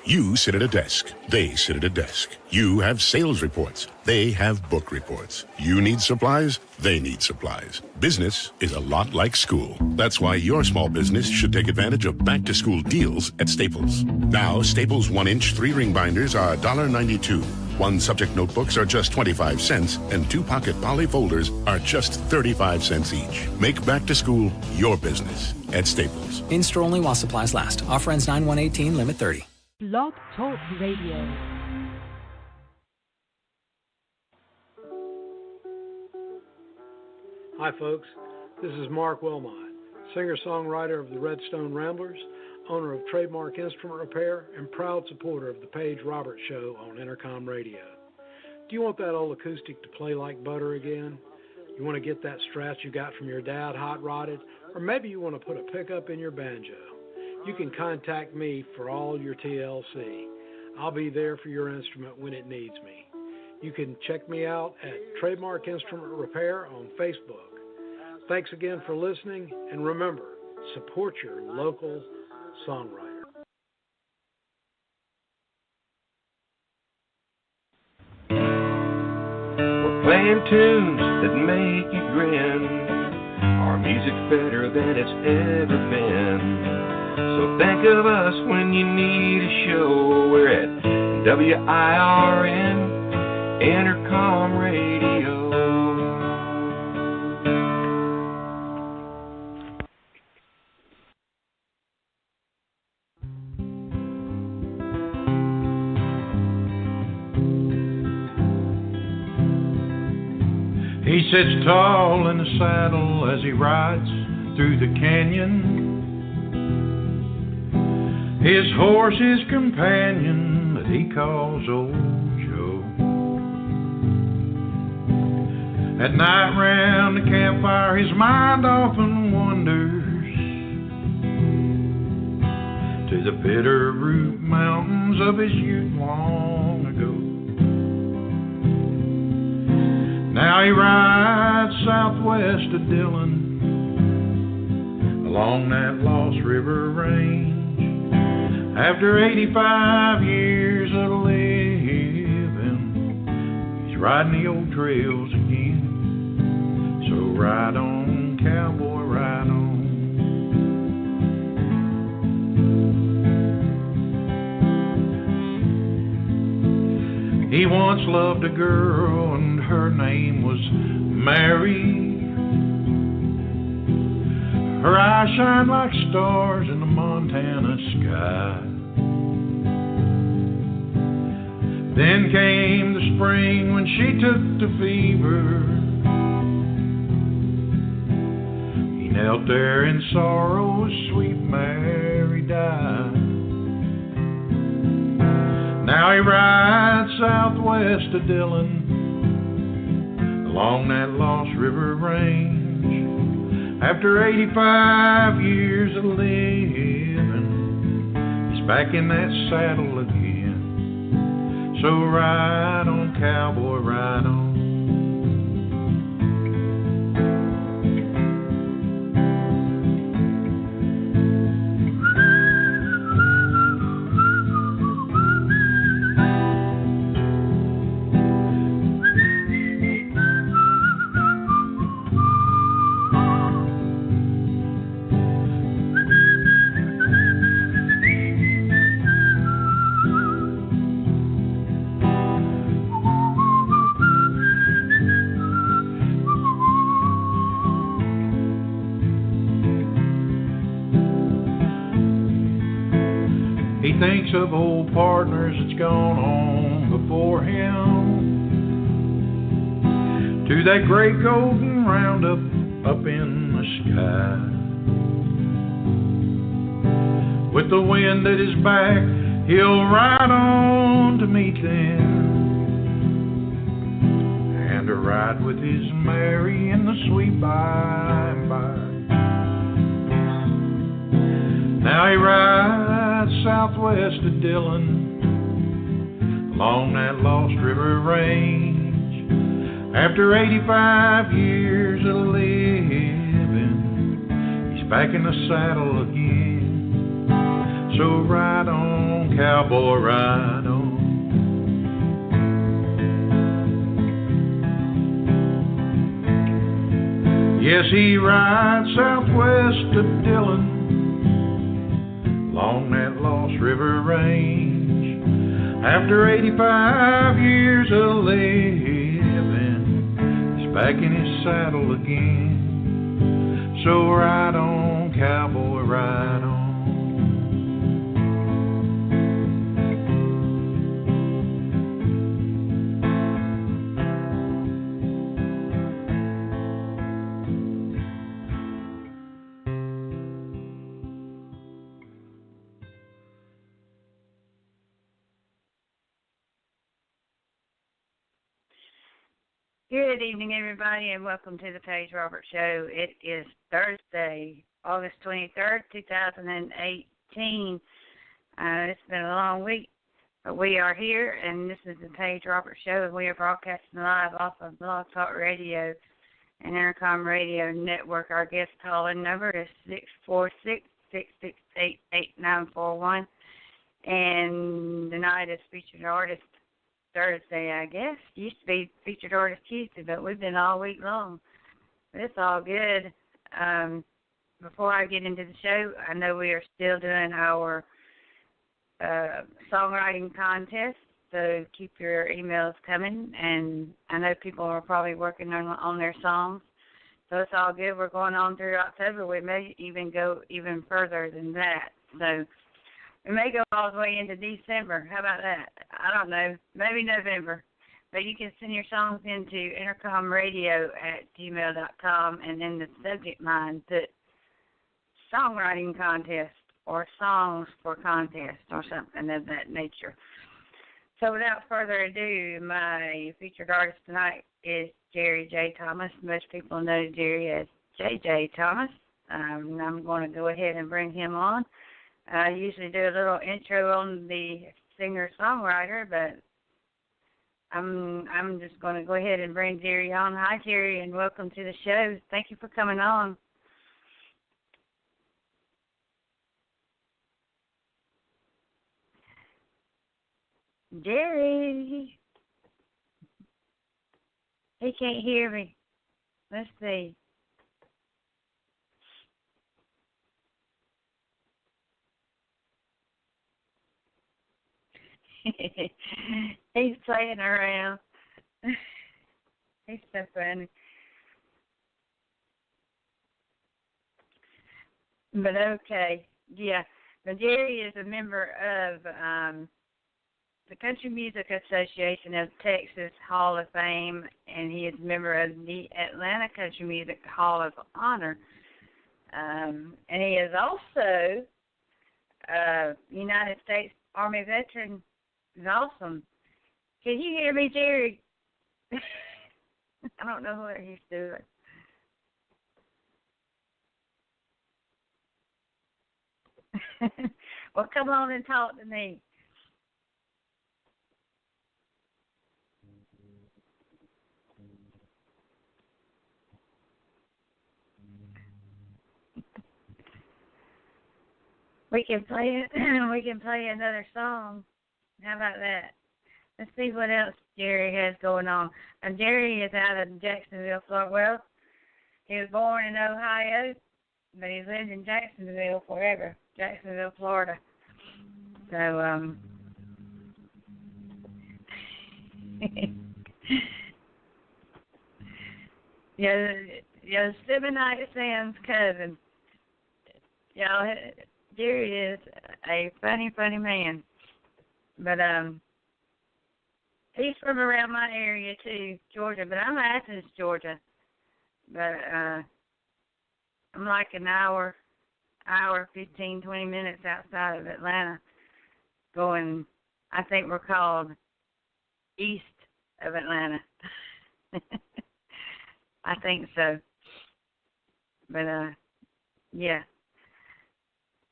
You sit at a desk. They sit at a desk. You have sales reports. They have book reports. You need supplies. They need supplies. Business is a lot like school. That's why your small business should take advantage of back-to-school deals at Staples. Now, Staples 1-inch 3-ring binders are $1.92. 1 subject notebooks are just 25 cents, and 2 pocket poly folders are just 35 cents each. Make back-to-school your business at Staples. In-store only while supplies last. Offer ends 9/1/18, limit 30. Blog Talk Radio. Hi, folks. This is Mark Wilmot, singer-songwriter of the Redstone Ramblers, owner of Trademark Instrument Repair, and proud supporter of the Paige Roberts Show on Intercom Radio. Do you want that old acoustic to play like butter again? You want to get that Strat you got from your dad hot-rodded? Or maybe you want to put a pickup in your banjo? You can contact me for all your TLC. I'll be there for your instrument when it needs me. You can check me out at Trademark Instrument Repair on Facebook. Thanks again for listening, and remember, support your local songwriter. We're playing tunes that make you grin. Our music's better than it's ever been. So think of us when you need a show. We're at WIRN, Intercom Radio. He sits tall in the saddle as he rides through the canyon. His horse, his companion, that he calls Old Joe. At night round the campfire, his mind often wanders to the Bitterroot Mountains of his youth long ago. Now he rides southwest of Dillon, along that Lost River range. After 85 years of living, he's riding the old trails again. So ride on, cowboy, ride on. He once loved a girl and her name was Mary. Her eyes shine like stars in the Montana sky. Then came the spring when she took the fever. He knelt there in sorrow as sweet Mary died. Now he rides southwest of Dillon, along that Lost River range. After 85 years of living, he's back in that saddle again. So ride on, cowboy, ride on. Thinks of old partners that's gone on before him, to that great golden roundup up in the sky. With the wind at his back, he'll ride on to meet them, and to ride with his Mary in the sweet by and by. Now he rides southwest of Dillon, along that Lost River range. After 85 years of living, he's back in the saddle again. So ride on, cowboy, ride on. Yes, he rides southwest of Dillon, along that Lost River Range. After 85 years of living, he's back in his saddle again. So ride on, cowboy, ride on. Good evening, everybody, and welcome to the Paige Roberts Show. It is Thursday, August 23rd, 2018. It's been a long week, but we are here, and this is the Paige Roberts Show, and we are broadcasting live off of Blog Talk Radio and Intercom Radio Network. Our guest call-in number is 646-668-8941, and tonight is featured artist Thursday, I guess. Used to be featured artist Tuesday, but we've been all week long. But it's all good. Before I get into the show, I know we are still doing our songwriting contest, so keep your emails coming. And I know people are probably working on their songs, so it's all good. We're going on through October. We may even go even further than that. So we may go all the way into December. How about that? I don't know. Maybe November. But you can send your songs into intercomradio@gmail.com, and in the subject line put songwriting contest or songs for contest or something of that nature. So without further ado, my featured artist tonight is Jerry J. Thomas. Most people know Jerry as J.J. Thomas. I'm going to go ahead and bring him on. I usually do a little intro on the singer-songwriter, but I'm just going to go ahead and bring Jerry on. Hi, Jerry, and welcome to the show. Thank you for coming on. Jerry. He can't hear me. Let's see. He's playing around. He's so funny. But okay, yeah. Now, Jerry is a member of the Country Music Association of Texas Hall of Fame, and he is a member of the Atlanta Country Music Hall of Honor. And he is also a United States Army veteran. Is awesome. Can you hear me, Jerry? I don't know what he's doing. Well, come on and talk to me. We can play it. We can play another song. How about that? Let's see what else Jerry has going on. And Jerry is out of Jacksonville, Florida. Well, he was born in Ohio, but he's lived in Jacksonville forever. Jacksonville, Florida. So, Semonite Sam's cousin. Y'all, Jerry is a funny, funny man. But he's from around my area too, Georgia. But I'm Athens, Georgia. But I'm like an hour, 15, 20 minutes outside of Atlanta. Going, I think we're called east of Atlanta. I think so. But yeah.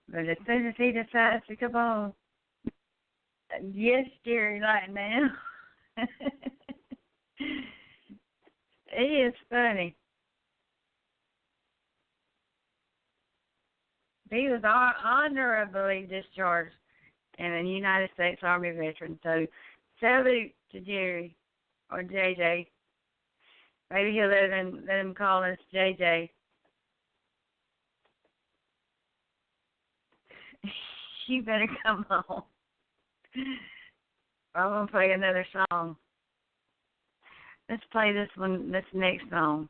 But as soon as he decides to come on. Yes, Jerry, right now. He is funny. He was honorably discharged and a United States Army veteran. So salute to Jerry or JJ. Maybe he'll let him call us JJ. You better come home. I'm going to play another song. Let's play this next song.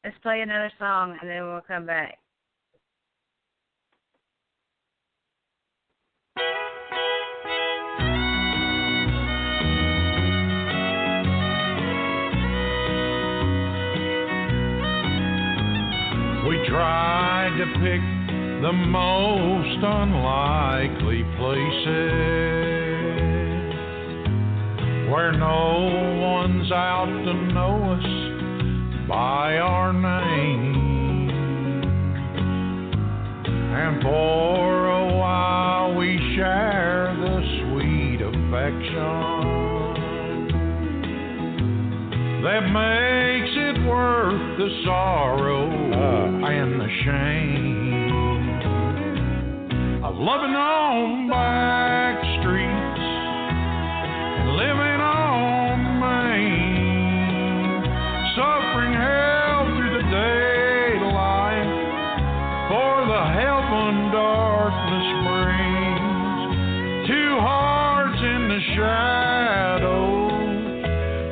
Let's play another song, and then we'll come back. We tried to pick the most unlikely places where no one's out to know us by our name. And for a while we share the sweet affection that makes it worth the sorrow and the shame of loving on back streets and living on Main, suffering hell through the daylight for the heaven darkness brings. Two hearts in the shadow,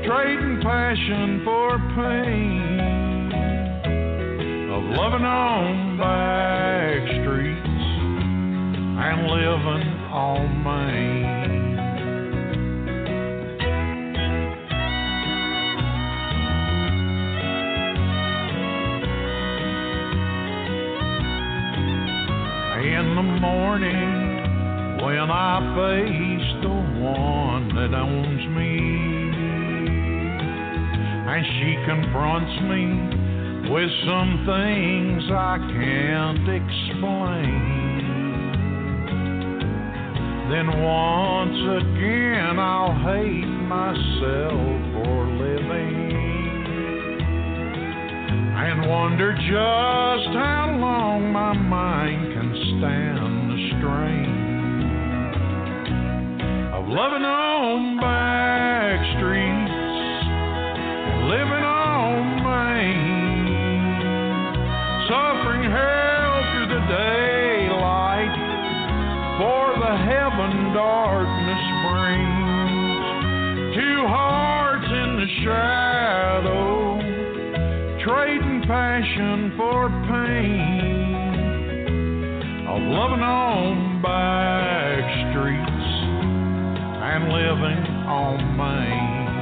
trading passion for pain, of loving on back streets and living on Main. In the morning when I face the one that owns me, and she confronts me with some things I can't explain, then once again I'll hate myself for living and wonder just how long my mind can stand the strain of loving on back streets and living on Main, suffering hell through the daylight for the heaven darkness brings. Two hearts in the shadow, trading passion for pain, of loving on back streets and living on Main,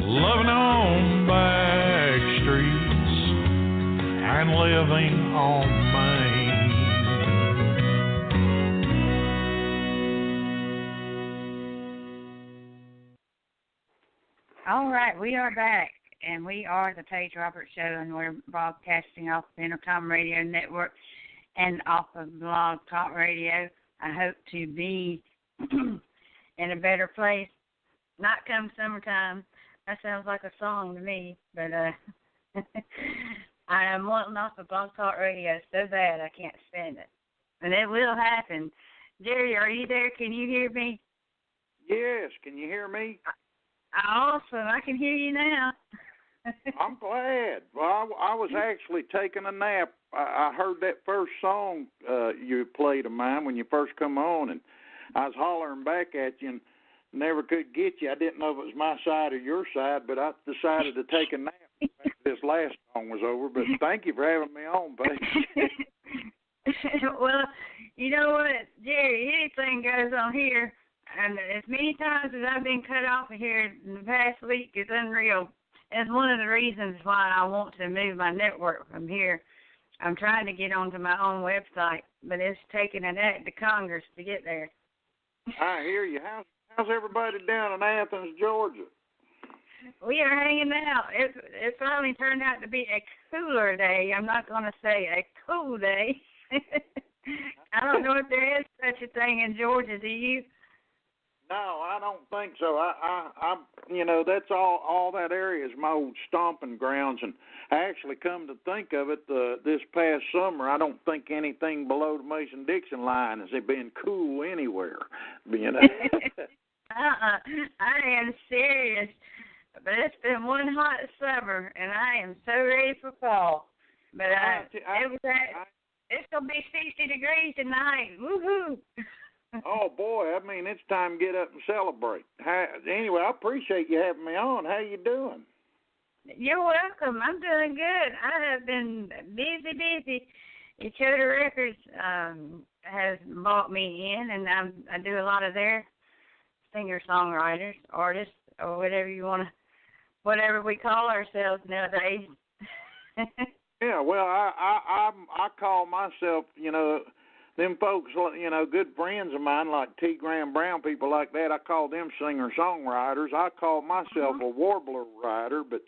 loving on back streets and living on Main. All right, we are back. And we are the Paige Roberts Show, and we're broadcasting off the Intercom Radio Network and off of Blog Talk Radio. I hope to be in a better place. Not come summertime. That sounds like a song to me, but I am wanting off of Blog Talk Radio so bad I can't stand it. And it will happen. Jerry, are you there? Can you hear me? Yes, can you hear me? Awesome, I can hear you now. I'm glad. Well, I was actually taking a nap. I heard that first song you played of mine when you first come on, and I was hollering back at you and never could get you. I didn't know if it was my side or your side, but I decided to take a nap after this last song was over. But thank you for having me on, Paige. Well, you know what, Jerry, anything goes on here, and as many times as I've been cut off of here in the past week is unreal. It's one of the reasons why I want to move my network from here. I'm trying to get onto my own website, but it's taking an act of Congress to get there. I hear you. How's everybody down in Athens, Georgia? We are hanging out. It finally turned out to be a cooler day. I'm not going to say a cool day. I don't know if there is such a thing in Georgia. Do you? No, I don't think so. I that's all that area is my old stomping grounds, and I actually come to think of it, this past summer, I don't think anything below the Mason-Dixon line has been cool anywhere, I am serious. But it's been one hot summer, and I am so ready for fall. But it's gonna be 60 degrees tonight. Woohoo! Oh boy, I mean it's time to get up and celebrate. Anyway, I appreciate you having me on. How you doing? You're welcome. I'm doing good. I have been busy. Dakota Records has brought me in, and I do a lot of their singer-songwriters, artists, or whatever we call ourselves nowadays. Yeah, well, I call myself, them folks, good friends of mine like T. Graham Brown, people like that. I call them singer-songwriters. I call myself a warbler writer, but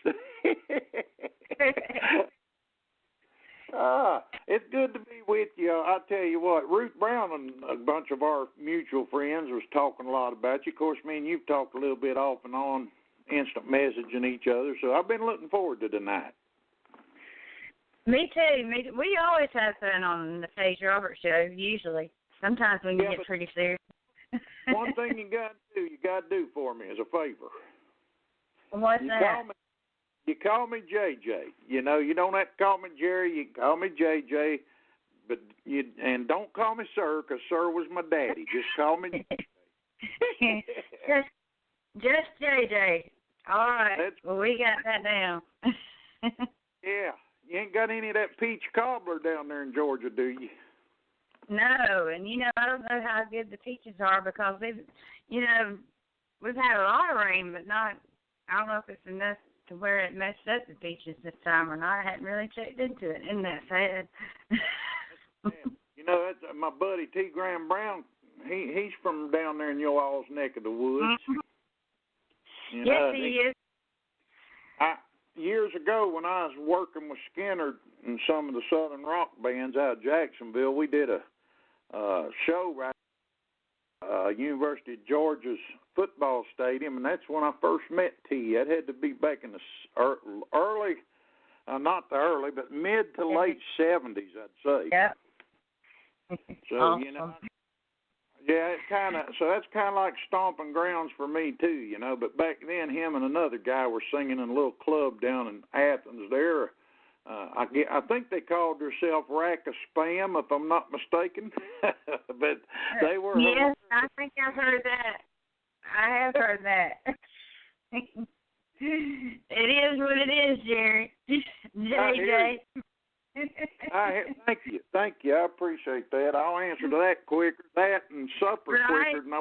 it's good to be with you. I tell you what, Ruth Brown and a bunch of our mutual friends was talking a lot about you. Of course, me and you've talked a little bit off and on, instant messaging each other, so I've been looking forward to tonight. Me too. We always have fun on the Paige Roberts show, usually. Sometimes we can get pretty serious. One thing you got to do for me as a favor. What's that? You call me JJ. You don't have to call me Jerry. You can call me JJ, and don't call me Sir, because Sir was my daddy. Just call me JJ. just JJ. All right. Well, we got that down. Yeah. You ain't got any of that peach cobbler down there in Georgia, do you? No, and I don't know how good the peaches are because we've had a lot of rain, but I don't know if it's enough to where it messed up the peaches this time or not. I hadn't really checked into it. Isn't that sad? That's my buddy T. Graham Brown. He's from down there in your all's neck of the woods. Mm-hmm. Yes, he is. Years ago, when I was working with Skinner and some of the Southern rock bands out of Jacksonville, we did a show right at University of Georgia's football stadium, and that's when I first met T. That had to be back in the early, not the early, but mid to late 70s, I'd say. Yeah. So, awesome. Yeah, so that's kind of like stomping grounds for me too, But back then, him and another guy were singing in a little club down in Athens. There, I think they called themselves Rack of Spam, if I'm not mistaken. But they were. Yes, I think I've heard that. I have heard that. It is what it is, Jerry. JJ. Thank you. I appreciate that. I'll answer to that quicker. That and supper quicker than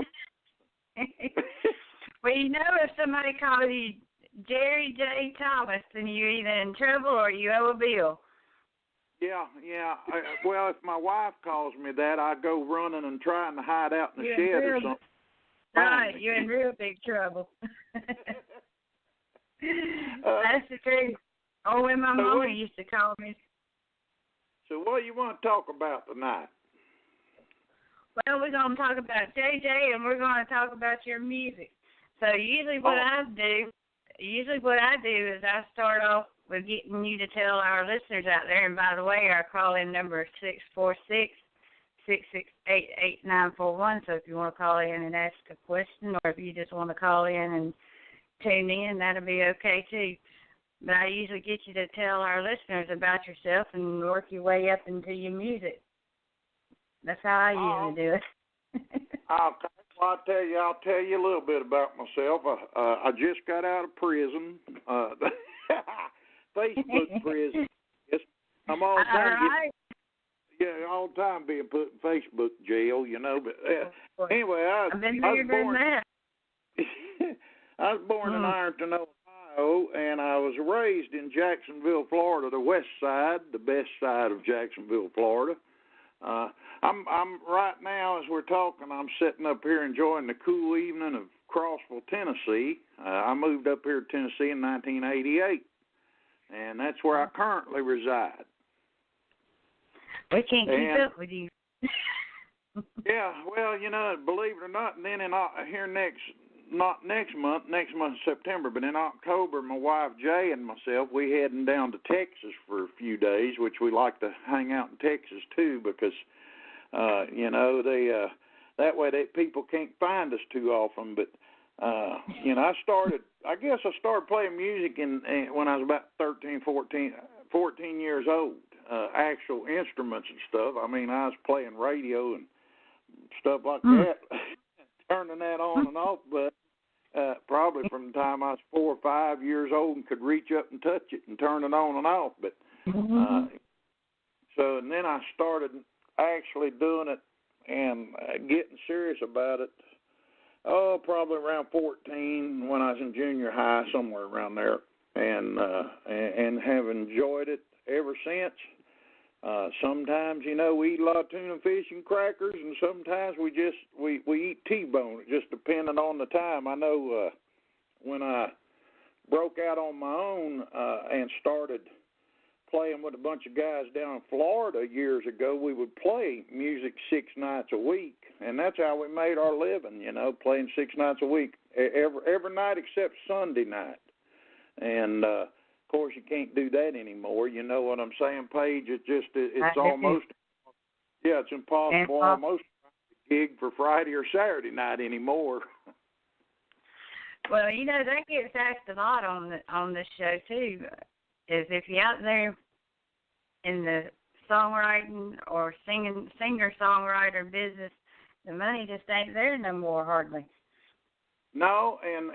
Well, if somebody calls you Jerry J. Thomas, then you're either in trouble or you owe a bill. Yeah. Well, if my wife calls me that, I go running and trying to hide out in the shed or something. Right, you're in real big trouble. That's the truth. Oh, when my mama used to call me. So what do you want to talk about tonight? Well, we're going to talk about JJ, and we're going to talk about your music. So usually what I do is I start off with getting you to tell our listeners out there, and by the way, our call-in number is 646-668-8941, so if you want to call in and ask a question, or if you just want to call in and tune in, that'll be okay too. But I usually get you to tell our listeners about yourself and work your way up into your music. That's how I usually do it. Okay. Well, I'll tell you a little bit about myself. I just got out of prison, Facebook prison. Yes, I'm all the time being put in Facebook jail, But anyway, I've been there doing that. I was born in Ironton, Ohio, and I was raised in Jacksonville, Florida, the west side, the best side of Jacksonville, Florida. I'm right now, as we're talking, I'm sitting up here enjoying the cool evening of Crossville, Tennessee. I moved up here to Tennessee in 1988, and that's where I currently reside. We can't keep up with you. Yeah, well, believe it or not, and then not next month September, but in October, my wife Jay and myself, we heading down to Texas for a few days, which we like to hang out in Texas too, because they that way people can't find us too often. But I started playing music when I was about 13, 14 years old, actual instruments and stuff. I mean, I was playing radio and stuff like that, turning that on and off, but probably from the time I was 4 or 5 years old and could reach up and touch it and turn it on and off. But and then I started actually doing it and getting serious about it. Oh, probably around 14 when I was in junior high, somewhere around there, and have enjoyed it ever since. Sometimes, we eat a lot of tuna fish and crackers, and sometimes we eat T-bone, just depending on the time. I know when I broke out on my own and started playing with a bunch of guys down in Florida years ago, we would play music 6 nights a week, and that's how we made our living, playing 6 nights a week, every night except Sunday night. And of course, you can't do that anymore. You know what I'm saying, Paige? It's almost, it's impossible almost to gig for Friday or Saturday night anymore. Well, that gets asked a lot on this show too. Is if you're out there in the songwriting or singer-songwriter business, the money just ain't there no more hardly. No, and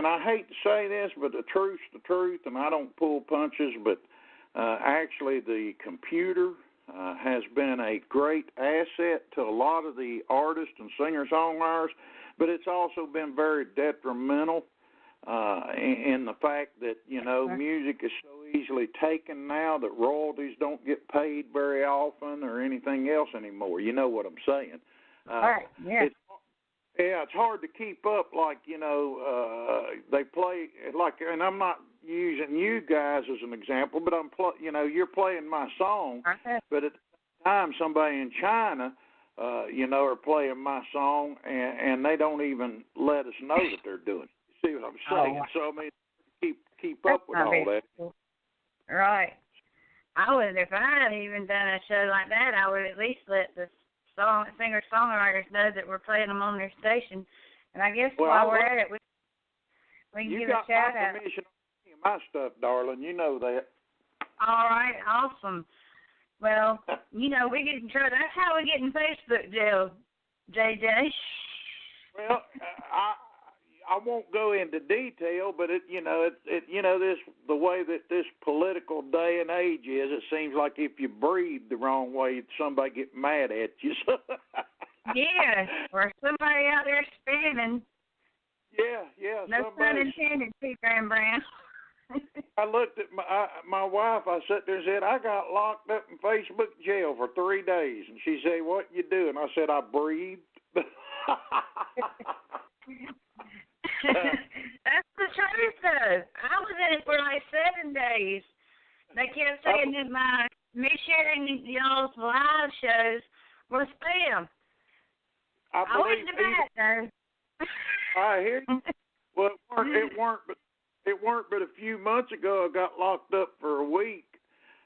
I hate to say this, but the truth's the truth, and I don't pull punches, but actually the computer has been a great asset to a lot of the artists and singer-songwriters, but it's also been very detrimental in the fact that, music is so easily taken now that royalties don't get paid very often or anything else anymore. You know what I'm saying? Right, yeah. It's hard to keep up, they play, and I'm not using you guys as an example, but you're playing my song, but at the time somebody in China, are playing my song, and they don't even let us know that they're doing it. See what I'm saying? So, I mean, keep up with all that. Right. If I had even done a show like that, I would at least let the singer-songwriters know that we're playing them on their station. And I guess while we're at it, we can give a shout-out. You got my permission on my stuff, darling. You know that. All right. Awesome. Well, we get in trouble. That's how we get in Facebook jail, JJ. Well, I won't go into detail, but the way that this political day and age is, it seems like if you breathe the wrong way, somebody get mad at you. Yeah, or somebody out there spinning. Yeah. No pun intended, Peter and Brown. I looked at my wife. I sat there and said, I got locked up in Facebook jail for 3 days, and she said, "What you doing?" I said, "I breathed." That's the truth, though. I was in it for like 7 days. They kept saying that me sharing y'all's live shows was spam. I wasn't about though. I hear you. Well, it weren't but a few months ago I got locked up for a week,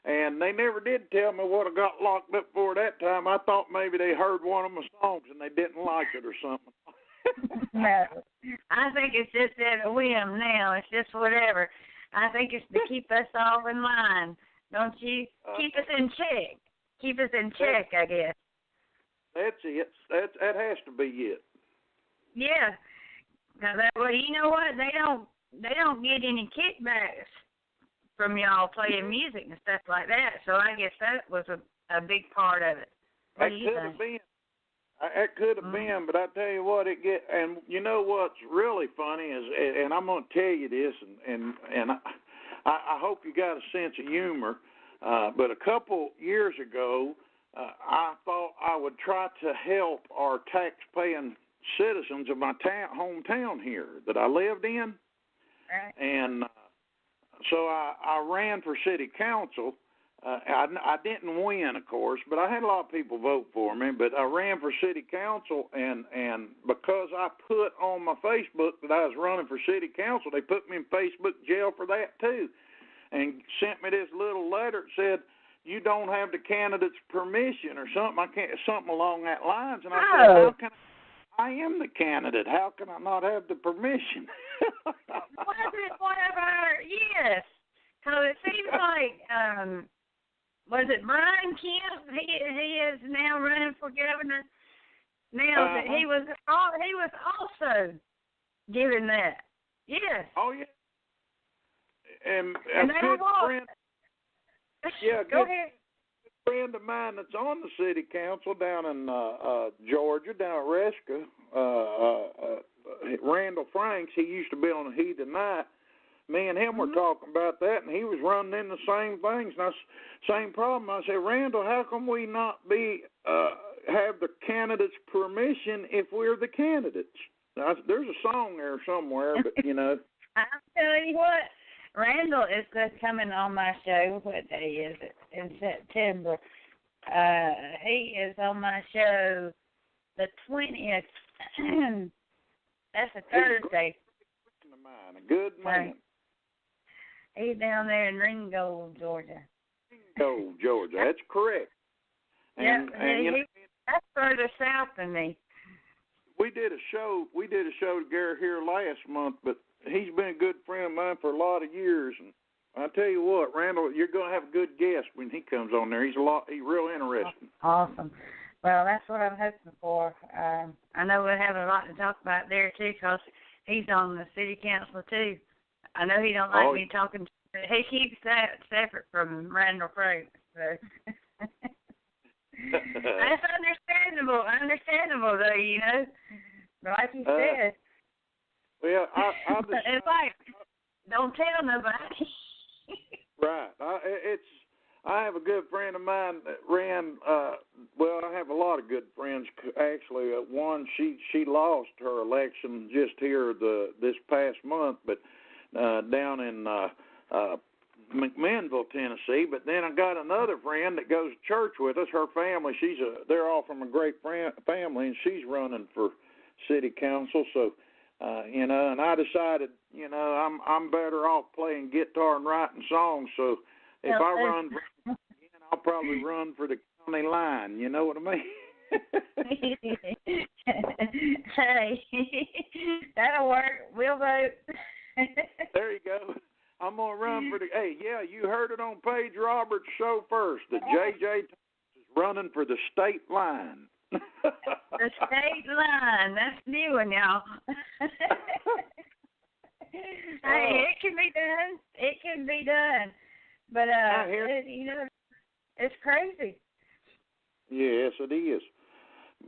and they never did tell me what I got locked up for that time. I thought maybe they heard one of my songs and they didn't like it or something. No, I think it's just at a whim now. It's just whatever. I think it's to keep us all in line, don't you? Keep us in check. Keep us in check, I guess. That's it. That has to be it. Yeah. Now well, you know what? They don't get any kickbacks from y'all playing music and stuff like that. So I guess that was a big part of it. What do you think? It could have been, but I tell you what, and you know what's really funny is, and I'm going to tell you this, and I hope you got a sense of humor, but a couple years ago, I thought I would try to help our tax-paying citizens of my hometown here that I lived in, right. And so I ran for city council I didn't win, of course, but I had a lot of people vote for me. But I ran for city council, and because I put on my Facebook that I was running for city council, they put me in Facebook jail for that too, and sent me this little letter that said, "You don't have the candidate's permission," or something along that lines. And I said, "How can I am the candidate? How can I not have the permission?" Yes. So it seems like, was it Brian Kemp? He is now running for governor. Now that he was also given that. Yes. Oh yeah. And a good friend. Yeah, go ahead. A friend of mine that's on the city council down in Georgia, down at Resca, Randall Franks. He used to be on the Heat of Night. Me and him were talking about that, and he was running into the same things. And same problem. I said, Randall, how come we not have the candidate's permission if we're the candidates? Now, there's a song there somewhere, but you know. I'm telling you what, Randall is just coming on my show. What day is it? In September. He is on my show the 20th. That's a Thursday. A good man. He's down there in Ringgold, Georgia. Ringgold, Georgia. That's correct. And that's further south than me. We did a show together here last month, but he's been a good friend of mine for a lot of years. And I tell you what, Randall, you're going to have a good guest when he comes on there. He's real interesting. Awesome. Well, that's what I'm hoping for. I know we'll have a lot to talk about there too, because he's on the city council too. I know he don't like me talking. He keeps that separate from Randall Frank. So. That's understandable. Understandable, though, you know. But like you said. Well, it's like, don't tell nobody. Right. I have a good friend of mine that ran. Well, I have a lot of good friends. Actually, one she lost her election just here this past month, but down in McMinnville, Tennessee. But then I got another friend that goes to church with us. Her family, they're all from a great family, and she's running for city council. So, you know, and I decided, you know, I'm better off playing guitar and writing songs. So if I run for again, I'll probably run for the county line. You know what I mean? Hey, that'll work. We'll vote. There you go. I'm going to run for hey, yeah, you heard it on Paige Roberts' show first, that J.J. Thomas is running for the state line. The state line. That's new one, y'all. Hey, it can be done. It can be done. But, you know, it's crazy. Yes, it is.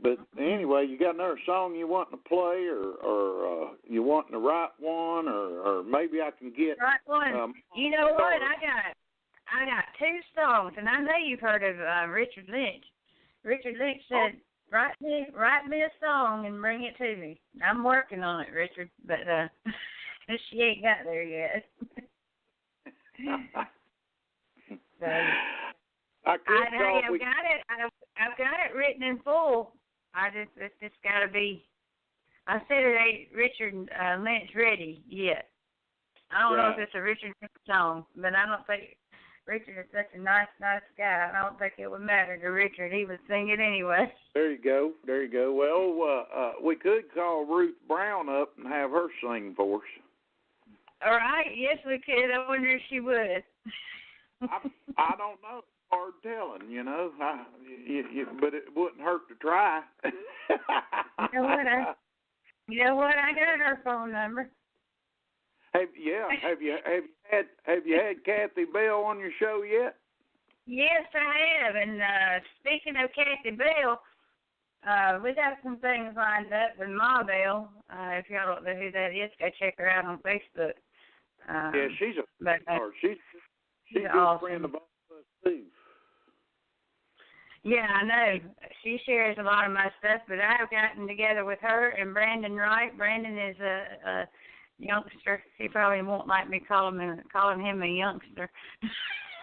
But anyway, you got another song you want to play, or you want to write one, or maybe I can get write one. You know what? I got two songs, and I know you've heard of Richard Lynch. Richard Lynch said, "Write me a song and bring it to me." I'm working on it, Richard, but she ain't got there yet. So, I've got it written in full. It's just got to be. I said it ain't Richard Lynch ready yet. I don't know if it's a Richard Lynch song, but I don't think Richard is such a nice guy. I don't think it would matter to Richard. He would sing it anyway. There you go. Well, we could call Ruth Brown up and have her sing for us. All right. Yes, we could. I wonder if she would. I don't know. Hard telling, you know. But it wouldn't hurt to try. You know what? I got her phone number. Have you had Kathy Bell on your show yet? Yes, I have. And speaking of Kathy Bell, we got some things lined up with Ma Bell. If y'all don't know who that is, go check her out on Facebook. Yeah, she's a she's a awesome good friend of all of us too. Yeah, I know. She shares a lot of my stuff, but I've gotten together with her and Brandon Wright. Brandon is a youngster. He probably won't like me calling him a youngster.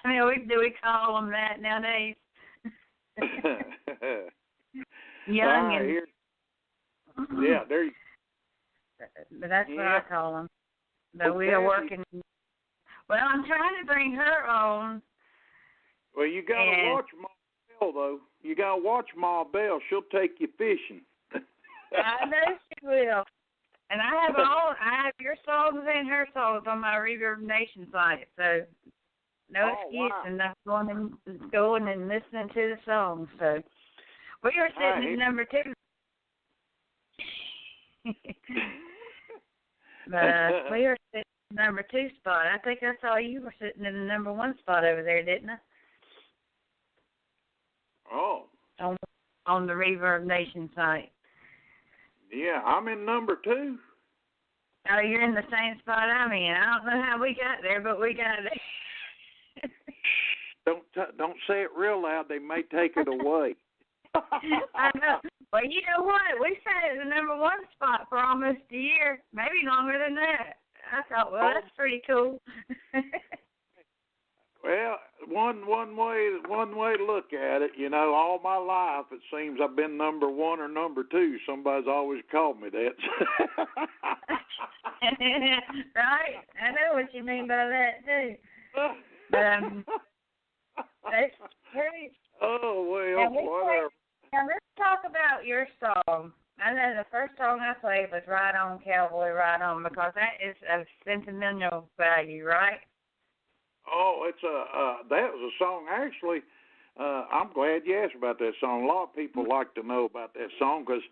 I mean, we call them that nowadays. Young and yeah, there. But that's what I call them. But we are working. Well, I'm trying to bring her on. Well, you got to watch Ma Bell, though. You got to watch Ma Bell. She'll take you fishing. I know she will. And I have your songs and her songs on my Reverb Nation site, so no excuse and not going and listening to the songs. So we were sitting at number 2. But we were sitting at number 2 spot. I think I saw you were sitting in the number 1 spot over there, didn't I? Oh. On the Reverb Nation site. Yeah, I'm in number 2. Oh, you're in the same spot I'm in. I don't know how we got there, but we got there. Don't say it real loud. They may take it away. I know. Well, you know what? We sat at the number 1 spot for almost a year, maybe longer than that. I thought, well, that's pretty cool. Well, one way to look at it, you know, all my life it seems I've been number 1 or number 2. Somebody's always called me that. Right? I know what you mean by that too. But that's great. Oh well, whatever. Now let's talk about your song. I know the first song I played was "Ride On, Cowboy, Ride On" because that is of sentimental value, right? Oh, it's that was a song actually. I'm glad you asked about that song. A lot of people like to know about that song because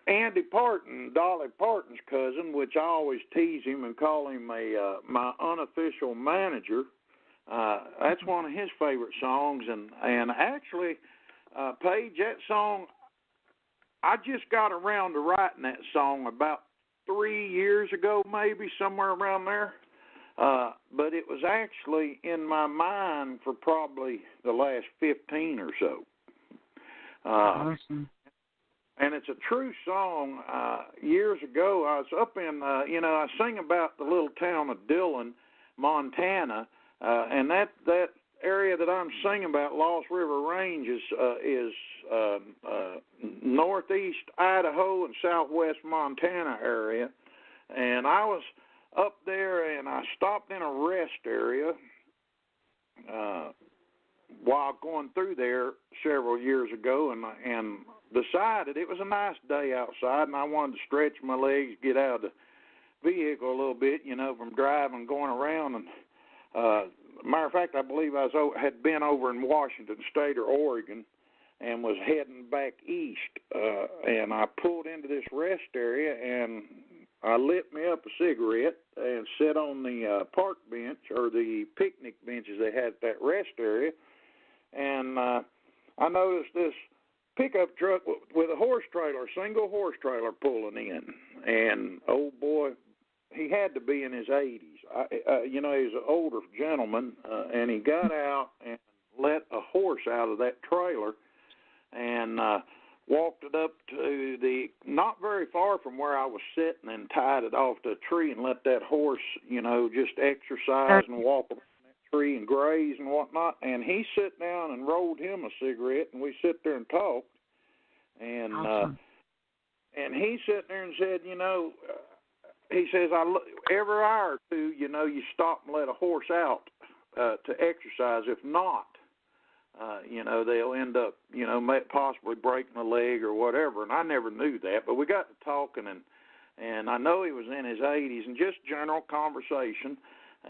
Andy Parton, Dolly Parton's cousin, which I always tease him and call him my unofficial manager. That's one of his favorite songs, and actually, Paige, that song, I just got around to writing that song about 3 years ago, maybe somewhere around there. But it was actually in my mind for probably the last 15 or so. Awesome. And it's a true song. Years ago, I was up in, I sing about the little town of Dillon, Montana, and that area that I'm singing about, Lost River Range, is northeast Idaho and southwest Montana area. And I was up there, and I stopped in a rest area while going through there several years ago, and decided it was a nice day outside, and I wanted to stretch my legs, get out of the vehicle a little bit, from driving, going around. And matter of fact, I believe I had been over in Washington State or Oregon and was heading back east, and I pulled into this rest area, and I lit me up a cigarette and sat on the park bench or the picnic benches they had at that rest area, and I noticed this pickup truck with a horse trailer, single horse trailer pulling in, and oh boy, he had to be in his 80s. He's an older gentleman, and he got out and let a horse out of that trailer and walked it up to not very far from where I was sitting, and tied it off to a tree and let that horse, just exercise and walk around that tree and graze and whatnot. And he sat down and rolled him a cigarette, and we sit there and talked. And awesome. And he sat there and said, he says, every hour or two, you stop and let a horse out to exercise. If not, they'll end up, possibly breaking a leg or whatever. And I never knew that, but we got to talking, and I know he was in his 80s, and just general conversation,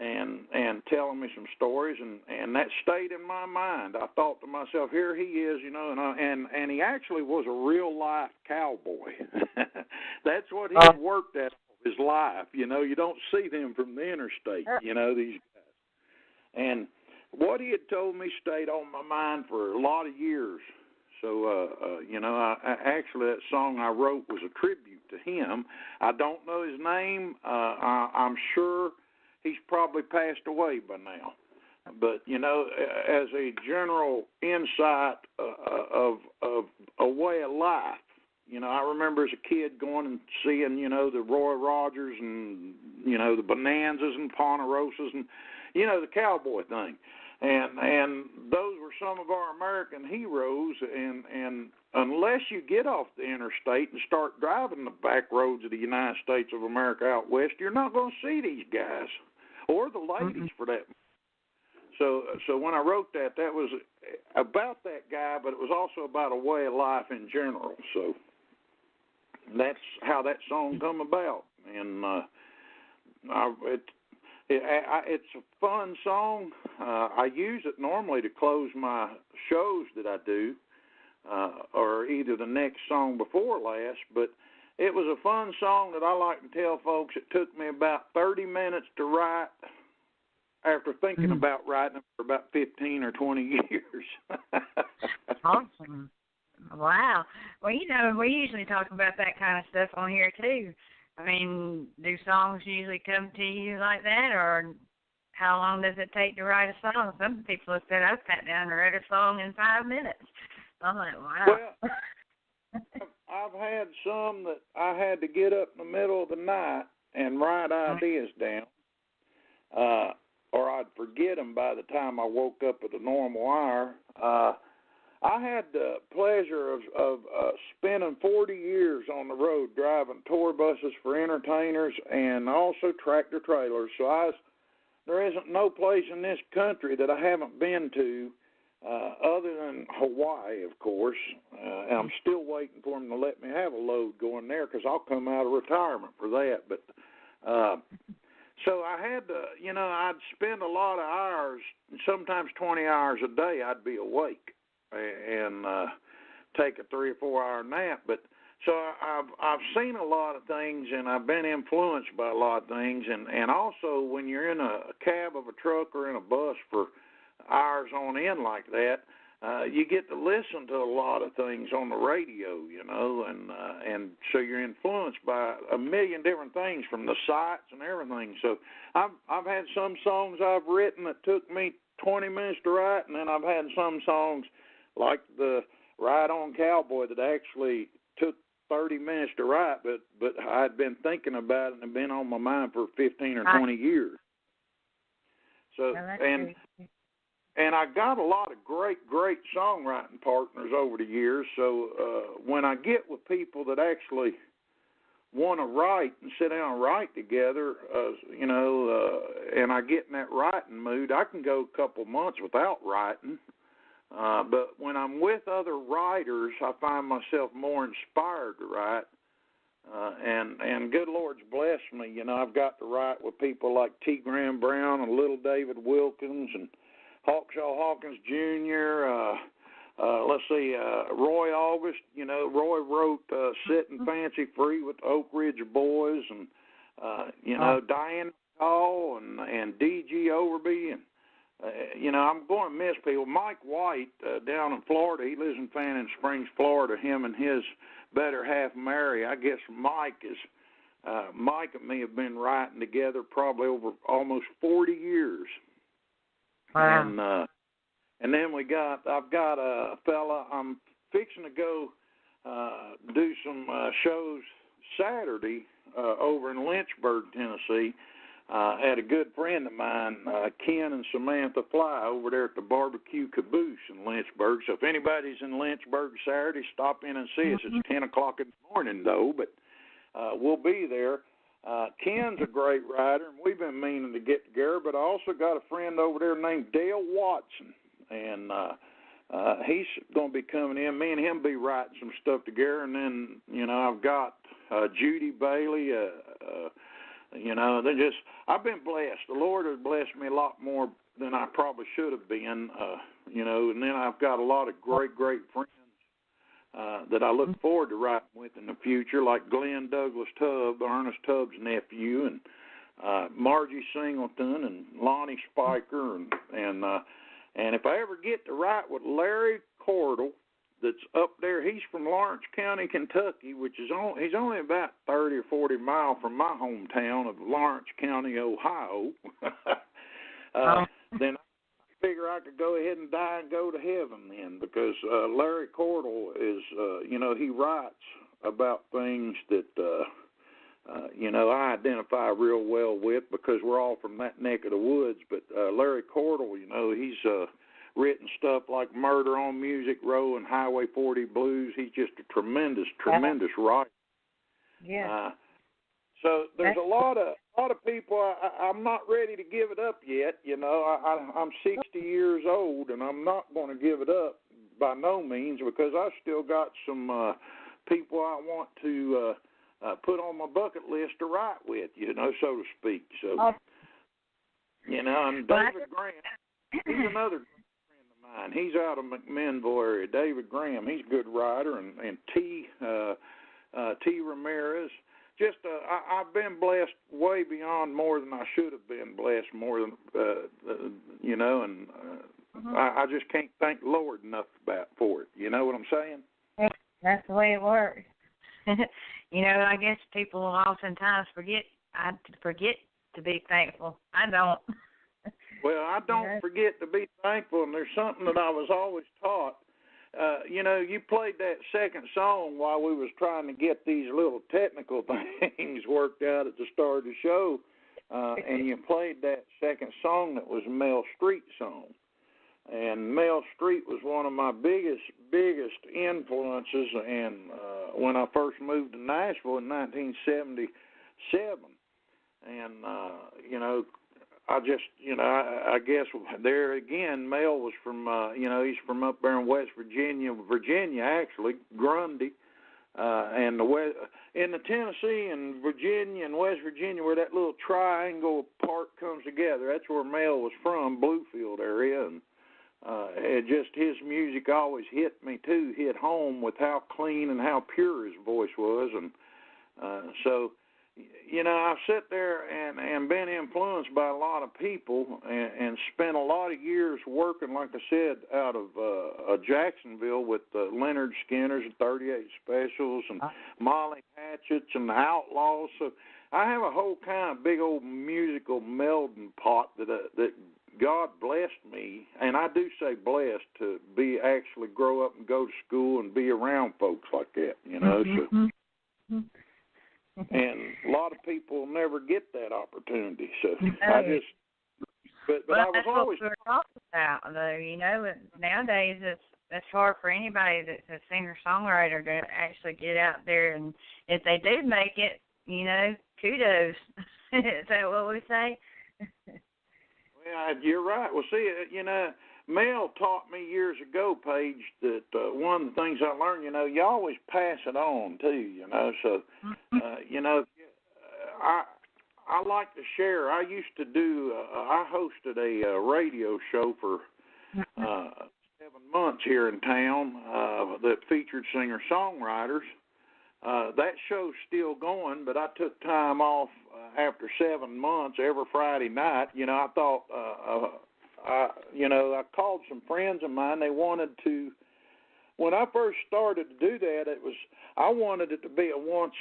and telling me some stories, and that stayed in my mind. I thought to myself, here he is, and he actually was a real life cowboy. That's what he had worked at his life. You don't see them from the interstate, these guys. And what he had told me stayed on my mind for a lot of years. So, actually that song I wrote was a tribute to him. I don't know his name. I'm sure he's probably passed away by now. But, as a general insight of a way of life, I remember as a kid going and seeing, the Roy Rogers and, the Bonanzas and Ponderosas and, the cowboy thing. and those were some of our American heroes. And unless you get off the interstate and start driving the back roads of the United States of America out west, you're not going to see these guys or the ladies for that. So when I wrote that was about that guy, but it was also about a way of life in general. So that's how that song come about, and it's a fun song. I use it normally to close my shows that I do, or either the next song before last, but it was a fun song that I like to tell folks it took me about 30 minutes to write after thinking about writing it for about 15 or 20 years. Awesome. Wow. Well, we usually talk about that kind of stuff on here, too. I mean, do songs usually come to you like that, or how long does it take to write a song? Some people have said, I sat down and wrote a song in 5 minutes. I'm like, wow. Well, I've had some that I had to get up in the middle of the night and write ideas down, or I'd forget them by the time I woke up at a normal hour. I had the pleasure of spending 40 years on the road driving tour buses for entertainers and also tractor trailers. So there isn't no place in this country that I haven't been to other than Hawaii, of course. And I'm still waiting for them to let me have a load going there because I'll come out of retirement for that. But so I had to, I'd spend a lot of hours, sometimes 20 hours a day I'd be awake and take a 3 or 4 hour nap. But so I've seen a lot of things, and I've been influenced by a lot of things. And also when you're in a cab of a truck or in a bus for hours on end like that, you get to listen to a lot of things on the radio, and so you're influenced by a million different things from the sights and everything. So I've had some songs I've written that took me 20 minutes to write, and then I've had some songs like the Ride On Cowboy that actually took 30 minutes to write, but I'd been thinking about it and been on my mind for 15 or 20 years. So and I got a lot of great songwriting partners over the years. So when I get with people that actually want to write and sit down and write together, and I get in that writing mood, I can go a couple months without writing. But when I'm with other writers, I find myself more inspired to write. And good Lord's blessed me. I've got to write with people like T. Graham Brown and Little David Wilkins and Hawkshaw Hawkins Jr., Roy August. Roy wrote Sitting Fancy Free with the Oak Ridge Boys, and, Diane Hall and D.G. Overby. And, I'm going to miss people. Mike White down in Florida, he lives in Fannin Springs, Florida. Him and his better half, Mary. I guess Mike and me have been writing together probably over almost 40 years. Wow. And then I've got a fella, I'm fixing to go do some shows Saturday over in Lynchburg, Tennessee. Had a good friend of mine, Ken and Samantha Fly, over there at the Barbecue Caboose in Lynchburg. So if anybody's in Lynchburg Saturday, stop in and see us. It's 10 o'clock in the morning, though, but we'll be there. Ken's a great writer, and we've been meaning to get together, but I also got a friend over there named Dale Watson, and he's going to be coming in. Me and him be writing some stuff together, and then, I've got Judy Bailey. I've been blessed. The Lord has blessed me a lot more than I probably should have been, and then I've got a lot of great friends that I look forward to writing with in the future, like Glenn Douglas Tubb, Ernest Tubb's nephew, and Margie Singleton and Lonnie Spiker, and if I ever get to write with Larry Cordell, that's up there, he's from Lawrence County, Kentucky, which is he's only about 30 or 40 miles from my hometown of Lawrence County, Ohio. Then I figure I could go ahead and die and go to heaven then, because Larry Cordell is, he writes about things that I identify real well with because we're all from that neck of the woods. But Larry Cordell, he's written stuff like Murder on Music Row and Highway 40 Blues. He's just a tremendous writer. Yeah. So there's a lot of people. I'm not ready to give it up yet. I'm 60 years old, and I'm not going to give it up by no means because I still got some people I want to put on my bucket list to write with, so to speak. So, and David Graham, he's another friend of mine. He's out of McMinnville area. David Graham, he's a good writer, and T. Ramirez. Just, I've been blessed way beyond more than I should have been blessed, more than, I just can't thank the Lord enough for it. You know what I'm saying? That's the way it works. I guess people oftentimes forget to be thankful. I don't. Well, I don't forget to be thankful, and there's something that I was always taught. You played that second song while we was trying to get these little technical things worked out at the start of the show, and you played that second song that was Mel Street song. And Mel Street was one of my biggest influences, and when I first moved to Nashville in 1977, and I just, I guess there again, Mel was from, he's from up there in West Virginia actually, Grundy, and in the Tennessee and Virginia and West Virginia where that little triangle part comes together, that's where Mel was from, Bluefield area, and his music always hit home with how clean and how pure his voice was, and so, I've sat there and been influenced by a lot of people and spent a lot of years working, like I said, out of Jacksonville with Leonard Skinner's and 38 Specials and Molly Hatchett's and the Outlaws. So I have a whole kind of big old musical melting pot that God blessed me, and I do say blessed, to actually grow up and go to school and be around folks like that, So. And a lot of people never get that opportunity. So I just, but I was that's always. What we're talking about, though. Nowadays it's hard for anybody that's a singer-songwriter to actually get out there, and if they do make it, kudos. Is that what we say? Well, you're right. Well, see, Mel taught me years ago, Paige, that one of the things I learned, you always pass it on too, So, I like to share. I used to I hosted a radio show for 7 months here in town that featured singer-songwriters. That show's still going, but I took time off after 7 months every Friday night. I thought, I called some friends of mine. They wanted to. When I first started to do that, I wanted it to be a once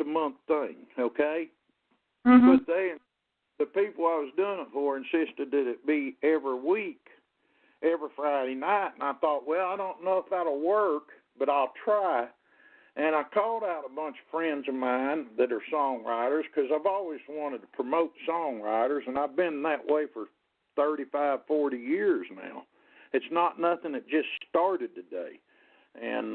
a month thing, okay? Mm-hmm. But the people I was doing it for insisted that it be every week, every Friday night, and I thought, well, I don't know if that'll work, but I'll try. And I called out a bunch of friends of mine that are songwriters because I've always wanted to promote songwriters, and I've been that way for 35, 40 years now. It's not nothing that just started today. And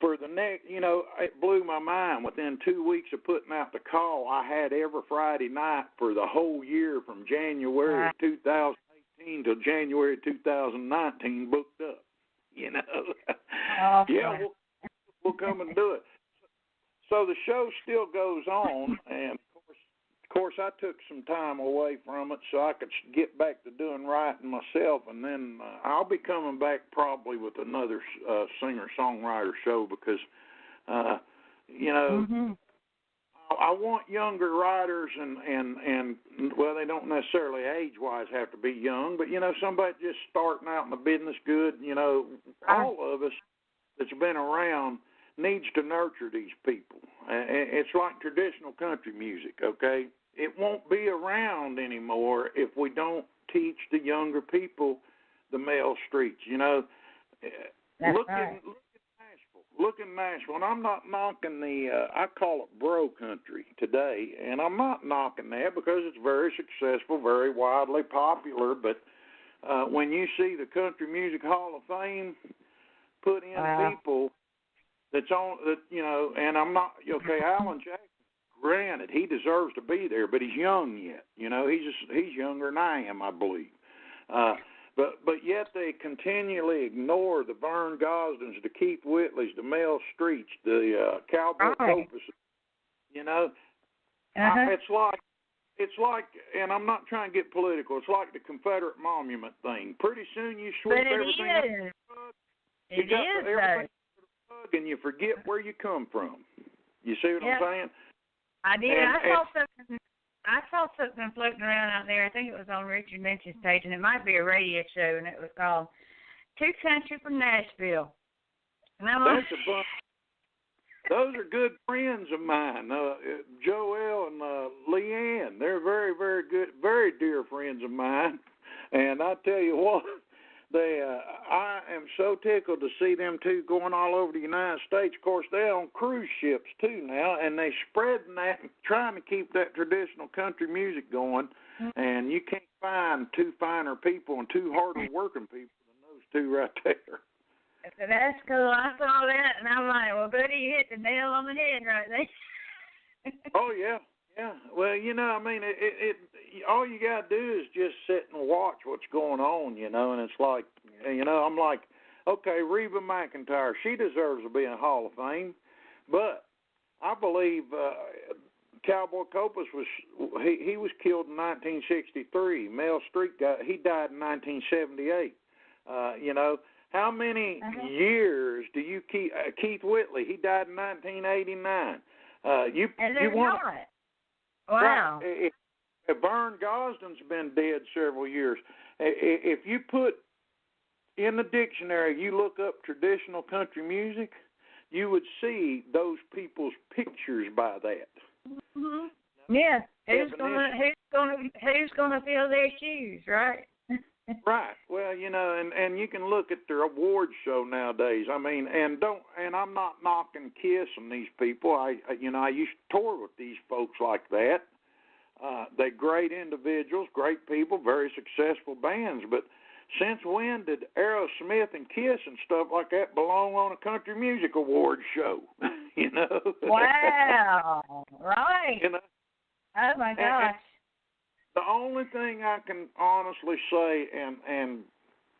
for the next, it blew my mind. Within 2 weeks of putting out the call, I had every Friday night for the whole year from January 2018 to January 2019 booked up. Yeah, we'll come and do it. So the show still goes on, and of course, I took some time away from it so I could get back to doing writing myself, and then I'll be coming back probably with another singer-songwriter show because, Mm-hmm. I want younger writers, and well, they don't necessarily age-wise have to be young, but, somebody just starting out in the business good, all of us that's been around needs to nurture these people. It's like traditional country music, okay? It won't be around anymore if we don't teach the younger people the Mel Streets. That's Look right. look in Nashville, and I'm not knocking I call it bro country today, and I'm not knocking that because it's very successful, very widely popular, but when you see the Country Music Hall of Fame put in people that's on, and I'm not, okay, Alan Jackson, granted, he deserves to be there, but he's young yet. He's younger than I am, I believe. But yet they continually ignore the Vern Gosdins, the Keith Whitleys, the Mel Streets, the Cowboy Copas. It's like, and I'm not trying to get political. It's like the Confederate monument thing. Pretty soon you sweep everything up the rug. You got everything under the rug, and you forget where you come from. You see what I'm saying? I did. I saw something floating around out there. I think it was on Richard Lynch's page, and it might be a radio show, and it was called "Two Country from Nashville." And I'm That's a bunch. Those are good friends of mine, Joel and Leanne. They're very, very good, very dear friends of mine. And I tell you what, I am so tickled to see them two going all over the United States. Of course, they're on cruise ships too now, and they're spreading that, trying to keep that traditional country music going. And you can't find two finer people and two harder working people than those two right there. So that's cool. I saw that, and I'm like, well, buddy, you hit the nail on the head right there. Oh, yeah. Well, it all you got to do is just sit and watch what's going on, and it's like, I'm like, okay, Reba McEntire, she deserves to be in the Hall of Fame, but I believe Cowboy Copas he was killed in 1963. Mel Street he died in 1978. How many years do you keep? Keith Whitley, he died in 1989. Wow. Right, Vern Gosdin's been dead several years. If you put in the dictionary, you look up traditional country music, you would see those people's pictures by that. Mm-hmm. Yeah. Who's gonna fill their shoes, right? Right. Well, and you can look at their awards show nowadays. I mean, and I'm not knocking Kiss and these people. I used to tour with these folks like that. They're great individuals, great people, very successful bands. But since when did Aerosmith and Kiss and stuff like that belong on a country music awards show? Wow. Right. Oh my gosh. The only thing I can honestly say, and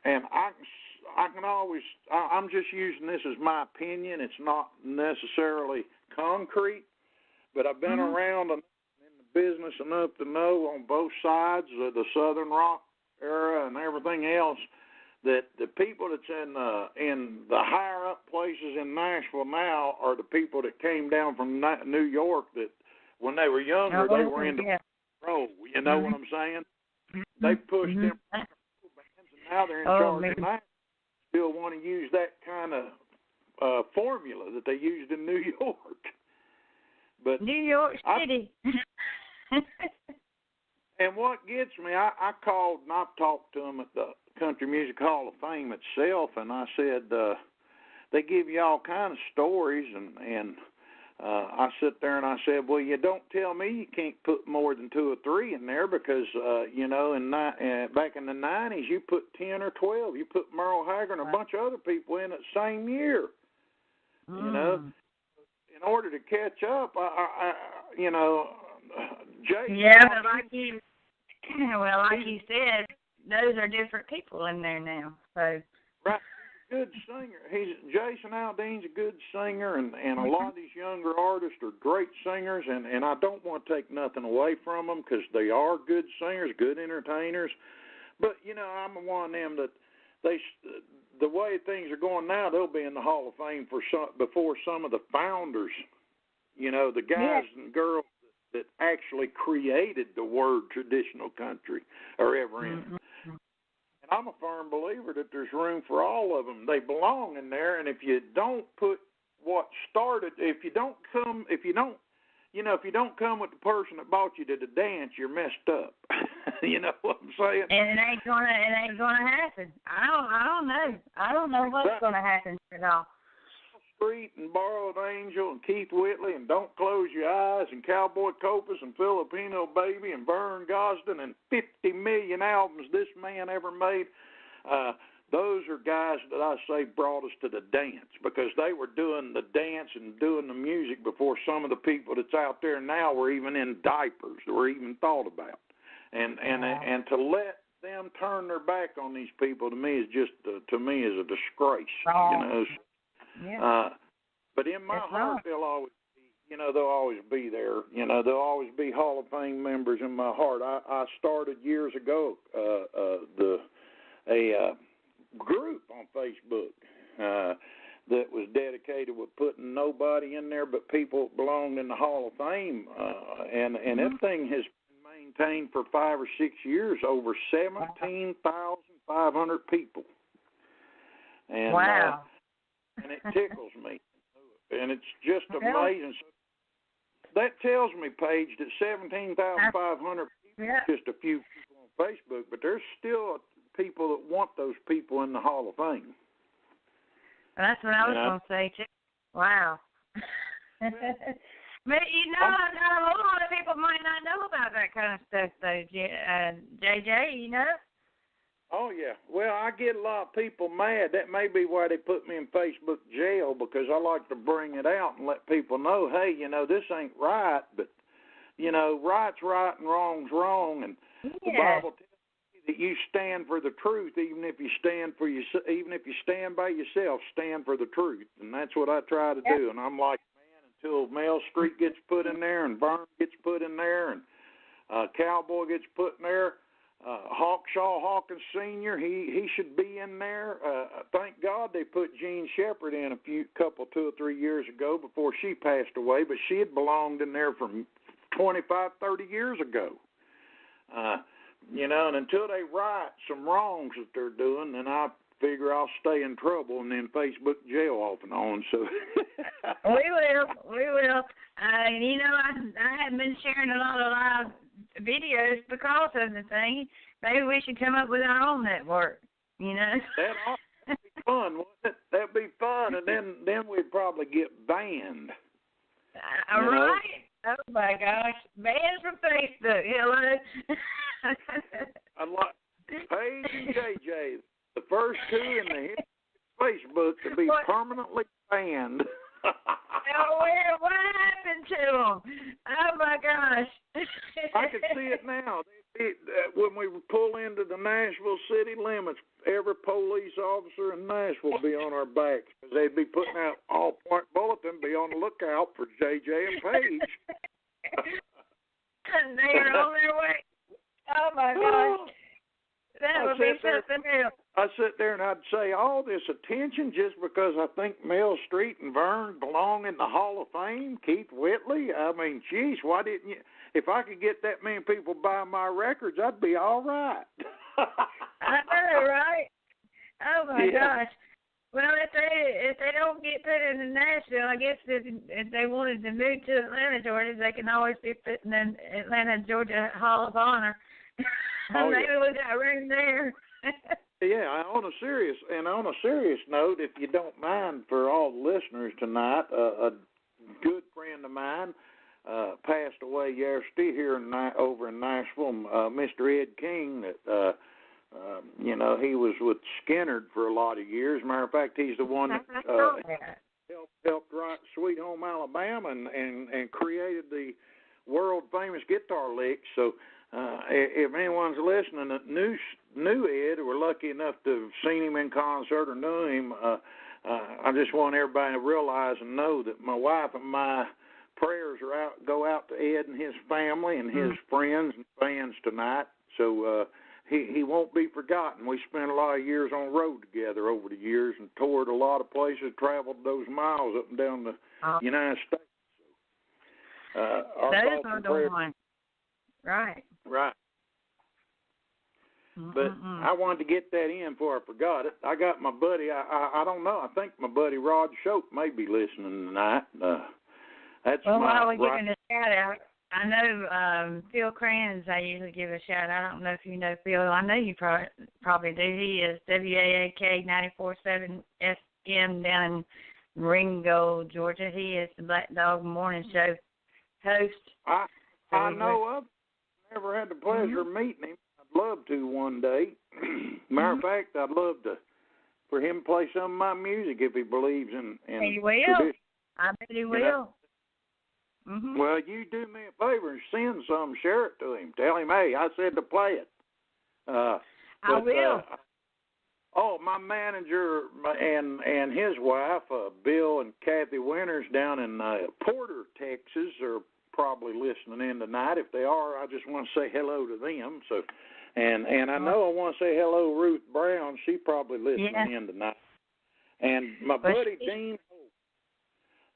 I can always, I'm just using this as my opinion. It's not necessarily concrete, but I've been around in the business enough to know on both sides of the Southern Rock era and everything else that the people that's in the higher up places in Nashville now are the people that came down from New York that when they were younger they were into roll. You know what I'm saying? They pushed them bands, and now they're in charge of that. Still want to use that kind of formula that they used in New York. But New York City. And what gets me, I called and I've talked to them at the Country Music Hall of Fame itself, and I said they give you all kind of stories, and I sit there and I said, well, you don't tell me you can't put more than 2 or 3 in there because, back in the 90s, you put 10 or 12. You put Merle Haggard and a bunch of other people in that same year. In order to catch up, Jay. Yeah, but like you said, those are different people in there now. So. Right. Good singer. Jason Aldean's a good singer, and a lot of these younger artists are great singers, and I don't want to take nothing away from them because they are good singers, good entertainers. But I'm one of them that the way things are going now, they'll be in the Hall of Fame before some of the founders, the guys and girls that actually created the word traditional country are ever in. I'm a firm believer that there's room for all of them. They belong in there, and if you don't put what started, if you don't come with the person that brought you to the dance, you're messed up. You know what I'm saying? And it ain't gonna happen. I don't know. I don't know what's gonna happen at all. Street and Borrowed Angel and Keith Whitley and Don't Close Your Eyes and Cowboy Copas and Filipino Baby and Vern Gosdin and 50 million albums this man ever made. Those are guys that I say brought us to the dance, because they were doing the dance and doing the music before some of the people that's out there now were even in diapers or even thought about. And to let them turn their back on these people, to me, is just to me is a disgrace. You know. Yeah. But in my heart, they'll always be, they'll always be there. They'll always be Hall of Fame members in my heart. I started years ago a group on Facebook that was dedicated with putting nobody in there but people that belonged in the Hall of Fame, and that thing has been maintained for 5 or 6 years, over 17,500 people. And, wow. And it tickles me, and it's just amazing. So that tells me, Paige, that 17,500 people is just a few people on Facebook, but there's still people that want those people in the Hall of Fame. That's what I was going to say, too. Wow. But, I know a whole lot of people might not know about that kind of stuff, though, JJ, Oh, yeah. Well, I get a lot of people mad. That may be why they put me in Facebook jail, because I like to bring it out and let people know, hey, this ain't right, but, right's right and wrong's wrong, and the Bible tells you that you stand for the truth, even if you stand by yourself, stand for the truth, and that's what I try to do. And I'm like, man, until Mel Street gets put in there, and Vern gets put in there, and Cowboy gets put in there, Hawkshaw Hawkins Sr., he should be in there. Thank God they put Jean Shepherd in 2 or 3 years ago before she passed away, but she had belonged in there from 25, 30 years ago. And until they right some wrongs that they're doing, then I figure I'll stay in trouble and then Facebook jail off and on. So we will. I haven't been sharing a lot of live videos because of the thing. Maybe we should come up with our own network. That ought to be fun, wouldn't it? That'd be fun, and then we'd probably get banned. Right? Oh my gosh, banned from Facebook. Hello. Unlike Paige and JJ, the first two in the history of Facebook to be permanently banned. What happened to them? Oh my gosh! I can see it now. When we pull into the Nashville city limits, every police officer in Nashville will be on our backs, because they'd be putting out all-point bulletin, be on the lookout for JJ and Paige. They are on their way. Oh my gosh! That would be something else. I sit there and I'd say all this attention just because I think Mel Street and Vern belong in the Hall of Fame. Keith Whitley. I mean, geez, why didn't you? If I could get that many people buy my records, I'd be all right. I know, right? Oh my gosh! Well, if they don't get put into Nashville, I guess if they wanted to move to Atlanta, Georgia, they can always be put in the Atlanta, Georgia Hall of Honor. Maybe we got room there. Yeah, on a serious note, if you don't mind, for all the listeners tonight, a good friend of mine passed away yesterday here over in Nashville. Mr. Ed King, that he was with Skinner for a lot of years. Matter of fact, he's the one that helped write "Sweet Home Alabama" and created the world famous guitar licks. So. If anyone's listening that knew Ed, or were lucky enough to have seen him in concert or knew him, I just want everybody to realize and know that my wife and my prayers go out to Ed and his family and his friends and fans tonight. So he won't be forgotten. We spent a lot of years on road together over the years and toured a lot of places, traveled those miles up and down the United States. So, those are the ones. Right. But I wanted to get that in before I forgot it. I got my buddy, I don't know, I think my buddy Rod Shope may be listening tonight. While we're giving a shout out, I know Phil Crans, I usually give a shout out. I don't know if you know Phil. I know you probably do. He is WAAK 94.7 FM down in Ringgold, Georgia. He is the Black Dog Morning Show host. I know of him. Never had the pleasure of meeting him. I'd love to one day. Matter of fact, I'd love for him to play some of my music if he believes in he will. tradition. I bet he will. Well, you do me a favor and send some, share it to him. Tell him, hey, I said to play it. I will. My manager and his wife, Bill and Kathy Winters, down in Porter, Texas, are probably listening in tonight. If they are, I just want to say hello to them. So, and I know I want to say hello to Ruth Brown. She probably listening in tonight. And my buddy Dean.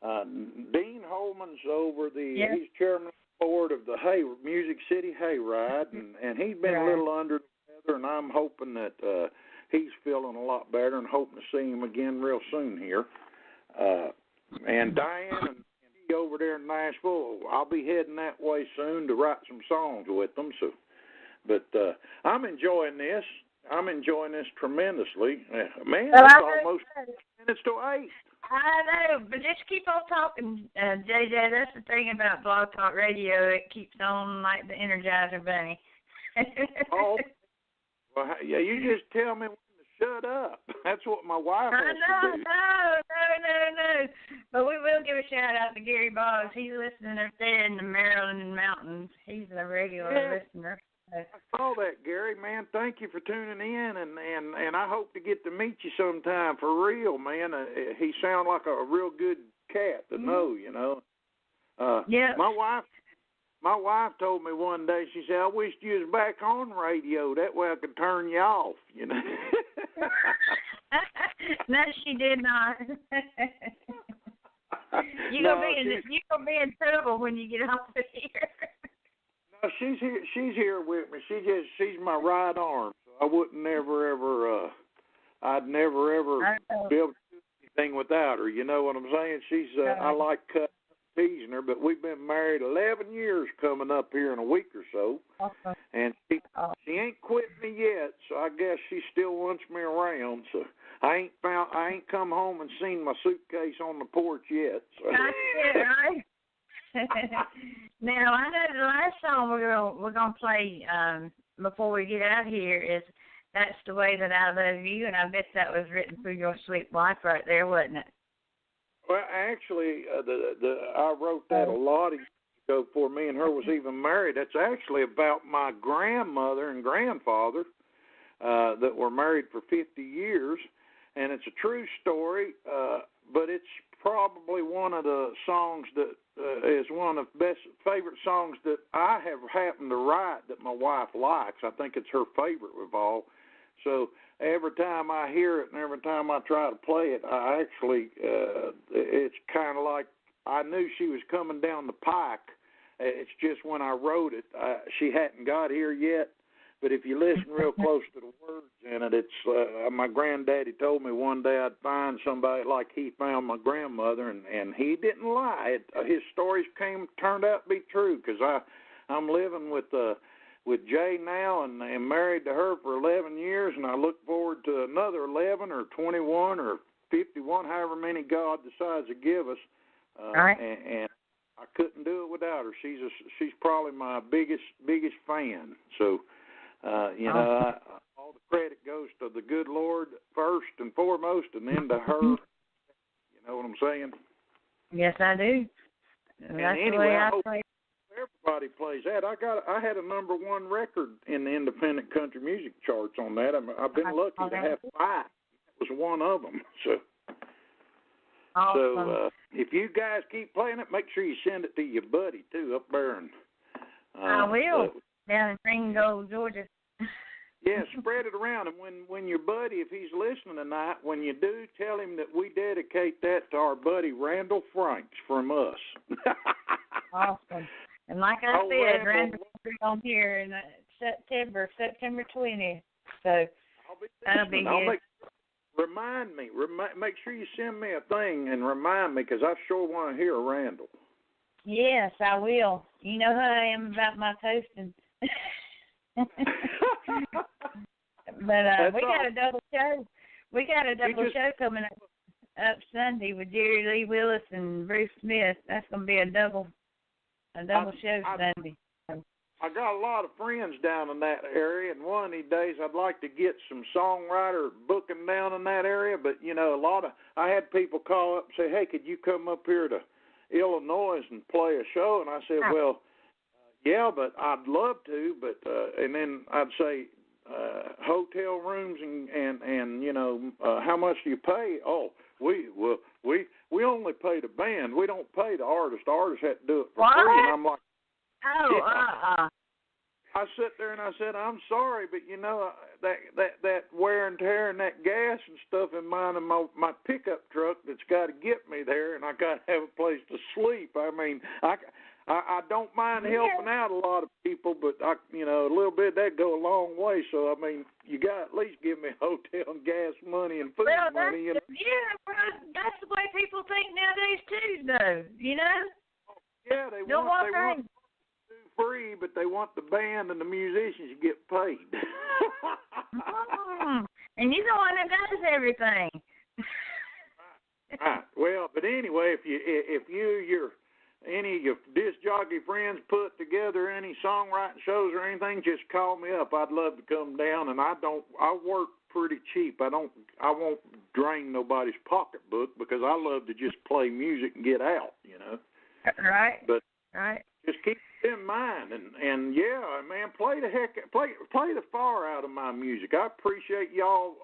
Dean Holman's over he's chairman of the board of the Music City Hayride, and he's been a little under the weather, and I'm hoping that he's feeling a lot better and hoping to see him again real soon here. And Diane and he over there in Nashville, I'll be heading that way soon to write some songs with them. So, but I'm enjoying this. I'm enjoying this tremendously. Man, it's almost 10 minutes to 8. I know, but just keep on talking, JJ. That's the thing about Blog Talk Radio. It keeps on like the Energizer Bunny. Oh, well, yeah, you just tell me when to shut up. That's what my wife has to do. No. But we will give a shout out to Gary Boggs. He's listening up there in the Maryland mountains. He's a regular listener. I saw that, Gary. Man, thank you for tuning in, and I hope to get to meet you sometime for real, man. He sounds like a real good cat to know, you know. My wife told me one day, she said, I wish you was back on radio. That way I could turn you off, you know. No, she did not. You're gonna be in trouble when you get off of here. No, she's here. She's here with me. She's my right arm. So I wouldn't I'd never ever be able to do anything without her. You know what I'm saying? She's. I like teasing her, but we've been married 11 years coming up here in a week or so, and she ain't quit me yet. So I guess she still wants me around. So I ain't come home and seen my suitcase on the porch yet. So. That's it, right? Now I know the last song we're gonna play before we get out here is "That's the Way That I Love You," and I bet that was written for your sweet wife right there, wasn't it? Well, actually, I wrote that a lot of years ago before me and her was even married. That's actually about my grandmother and grandfather that were married for 50 years, and it's a true story, but it's probably one of the songs that is one of the best favorite songs that I have happened to write that my wife likes. I think it's her favorite of all. So every time I hear it and every time I try to play it, I actually, it's kind of like I knew she was coming down the pike. It's just when I wrote it, she hadn't got here yet. But if you listen real close to the words in it, it's my granddaddy told me one day I'd find somebody like he found my grandmother, and he didn't lie. His stories turned out to be true because I'm living with Jay now and married to her for 11 years, and I look forward to another 11 or 21 or 51, however many God decides to give us. And I couldn't do it without her. She's probably my biggest fan. So. All the credit goes to the good Lord first and foremost, and then to her. You know what I'm saying? Yes, I do. And anyway, I hope everybody plays that. I had a #1 record in the independent country music charts on that. I've been lucky to have 5. That was one of them. So, awesome. So if you guys keep playing it, make sure you send it to your buddy too up there. And I will. Down in Ringgold, Georgia. Yeah, spread it around. And when your buddy, if he's listening tonight, when you do, tell him that we dedicate that to our buddy Randall Franks from us. Awesome. And like I said, Randall will be on here in September 20th. So that'll be good. Remind me. Make sure you send me a thing and remind me because I sure want to hear Randall. Yes, I will. You know how I am about my toasting. But we got a double show. We got a double show coming up. up Sunday with Jerry Lee Willis and Bruce Smith. That's going to be a double show Sunday. I got a lot of friends down in that area, and one of these days I'd like to get some songwriter booking down in that area. But I had people call up and say, "Hey, could you come up here to Illinois and play a show?" And I said, "Well, yeah, but I'd love to." But and then I'd say, hotel rooms and how much do you pay? Oh, we only pay the band. We don't pay the artist. The artist had to do it for free. And I'm like, I sit there and I said, "I'm sorry, but that wear and tear and that gas and stuff in mine and my pickup truck that's got to get me there, and I got to have a place to sleep." I mean, I don't mind helping out a lot of people, but a little bit that go a long way. So I mean, you got to at least give me hotel and gas money and food money. That's the way people think nowadays too, though. Yeah, they want free, but they want the band and the musicians to get paid. And you're the one that does everything. Right. Well, but anyway, if any of your disc jockey friends put together any songwriting shows or anything, just call me up. I'd love to come down, and I work pretty cheap. I won't drain nobody's pocketbook because I love to just play music and get out, Right. But right. Just keep it in mind, and yeah, man, play the far out of my music. I appreciate y'all,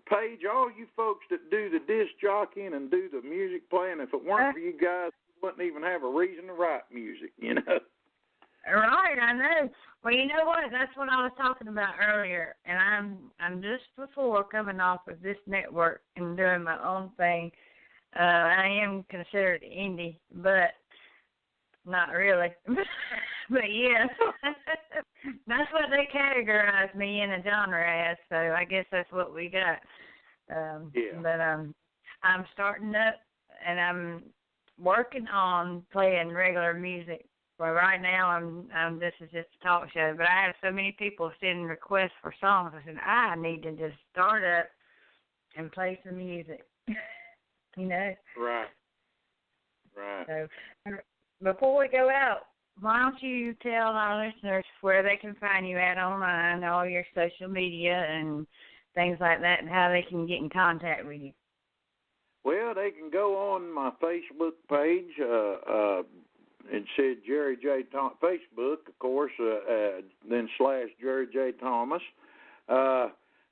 Paige, all you folks that do the disc jockeying and do the music playing. If it weren't for you guys, we wouldn't even have a reason to write music, Right, I know. Well, you know what? That's what I was talking about earlier, and I'm just before coming off of this network and doing my own thing. I am considered indie, but not really. But yeah, that's what they categorize me in a genre as. So I guess that's what we got. But I'm starting up, and I'm working on playing regular music. Well, right now this is just a talk show, but I have so many people sending requests for songs. I said I need to just start up and play some music. Right. So before we go out, why don't you tell our listeners where they can find you at online, all your social media and things like that, and how they can get in contact with you? Well, they can go on my Facebook page. It said Jerry J. Thomas. Facebook, of course, then / Jerry J. Thomas.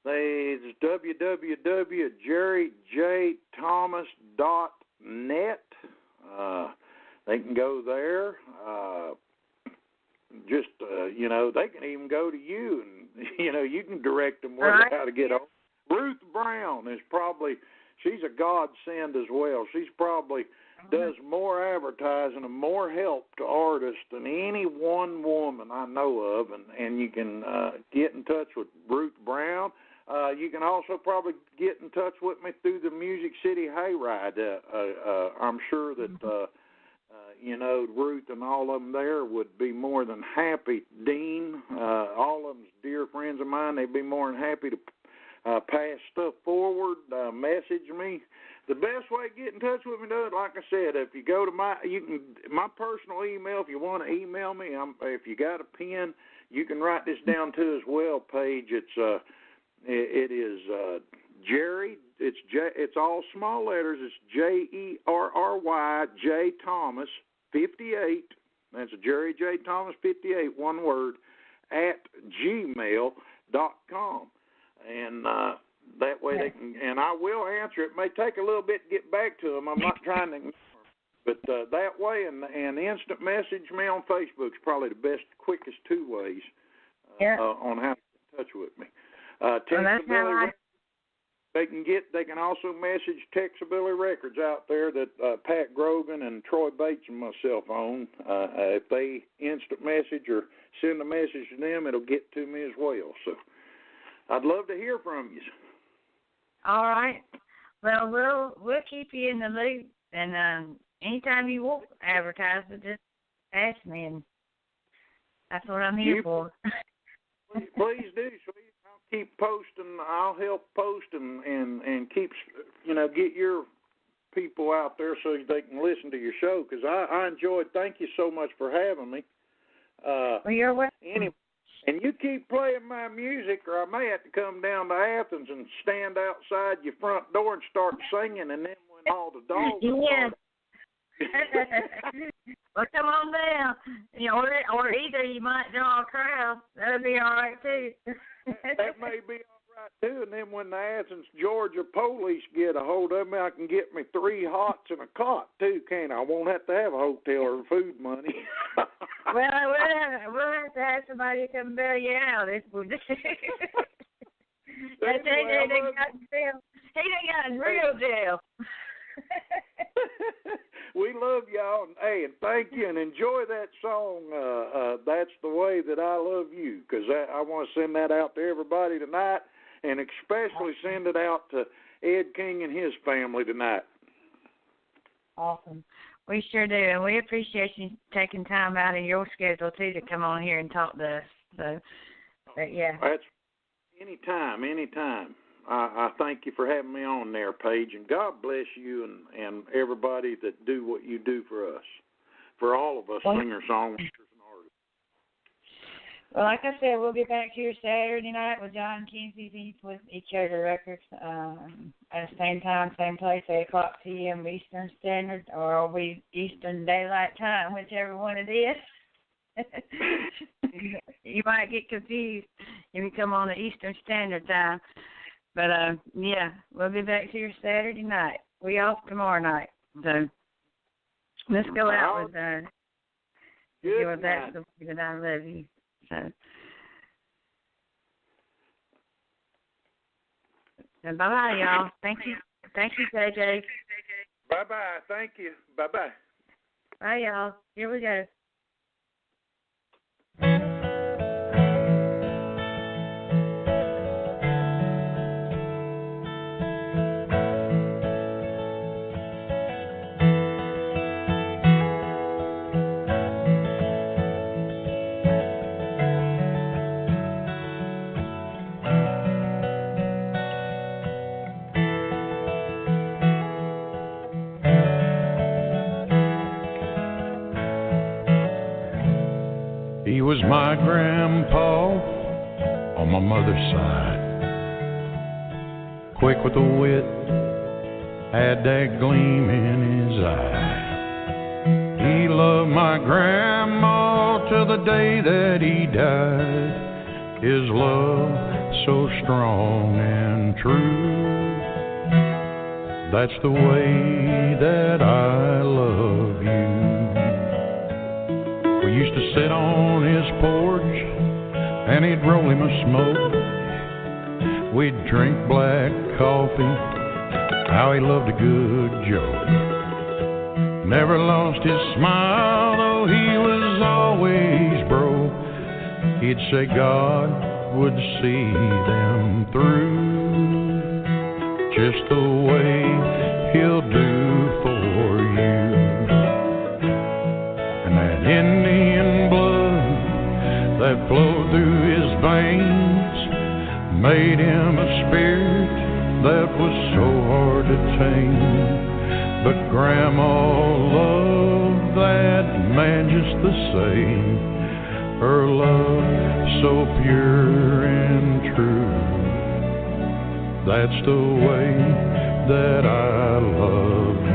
It's www.jerryjthomas.net. They can go there. They can even go to you, and you can direct them how to get on. Ruth Brown is she's a godsend as well. She's probably does more advertising and more help to artists than any one woman I know of, and you can get in touch with Ruth Brown. You can also probably get in touch with me through the Music City Hayride. I'm sure that Ruth and all of them there would be more than happy. Dean, all of them's dear friends of mine. They'd be more than happy to pass stuff forward, message me. The best way to get in touch with me, like I said, if you go to my personal email, if you want to email me, if you got a pen, you can write this down too as well, Paige. It is Jerry. It's all small letters. It's Jerry J. Thomas 58. That's Jerry J. Thomas 58, one word, at gmail.com. And that way they can, and I will answer. It may take a little bit to get back to them. I'm not trying to, but that way and instant message me on Facebook is probably the best, quickest two ways on how to get in touch with me. They can also message Texabilly Records out there that Pat Grogan and Troy Bates and myself own. If they instant message or send a message to them, it'll get to me as well. So I'd love to hear from you. All right. Well, we'll keep you in the loop, and anytime you want advertising, just ask me, and that's what I'm here for. Please do. I'll keep posting. I'll help post and keep get your people out there so they can listen to your show, because I enjoyed. Thank you so much for having me. Well, you're welcome. Anyway, and you keep playing my music, or I may have to come down to Athens and stand outside your front door and start singing, and then when all the dogs yeah. Well, come on down. You know, or either you might draw a crowd. That'll be all right too. That may be all right too. And then when the Athens, Georgia police get a hold of me, I can get me 3 hots and a cot too, can't I? I won't have to have a hotel or food money. Well, we'll have to have somebody come bail you out. If we just That's Anyway, they got in jail. He done got in real jail. We love y'all, and hey, and thank you, and enjoy that song. That's the way that I love you, because I want to send that out to everybody tonight, and especially send it out to Ed King and his family tonight. Awesome. We sure do, and we appreciate you taking time out of your schedule too to come on here and talk to us. So, but yeah. That's anytime. I thank you for having me on there, Paige, and God bless you and everybody that do what you do for us, for all of us singer-songwriters and artists. Well, like I said, we'll be back here Saturday night with John Kinsey with Each Other Records at the same time, same place, 8 o'clock p.m. Eastern Standard, or it'll be Eastern Daylight Time, whichever one it is. You might get confused if you come on the Eastern Standard Time. But, yeah, we'll be back here Saturday night. We off tomorrow night. So let's go out with That's the Way That I Love You. So bye-bye, y'all. Thank you. Thank you, JJ. Bye-bye. Thank you. Bye-bye. Bye, y'all. Here we go. He was my grandpa on my mother's side. Quick with the wit, had that gleam in his eye. He loved my grandma till the day that he died. His love so strong and true. That's the way that I love you. We used to sit on his porch, and he'd roll him a smoke. We'd drink black coffee, how he loved a good joke. Never lost his smile, though he was always broke. He'd say God would see them through, just the way he'll do for you. And that Indian blood that flowed through his veins made him a spirit that was so hard to tame. But Grandma loved that man just the same. Her love so pure and true. That's the way that I love you.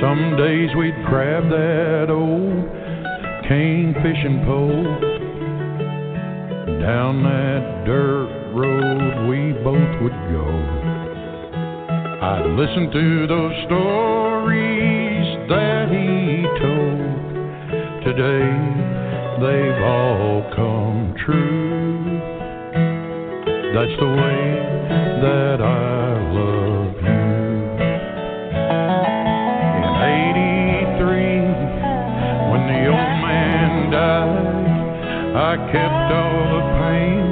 Some days we'd grab that old cane fishing pole. Down that dirt road we both would go. I'd listen to those stories that he told. Today they've all come true. That's the way that I love you. I kept all the pain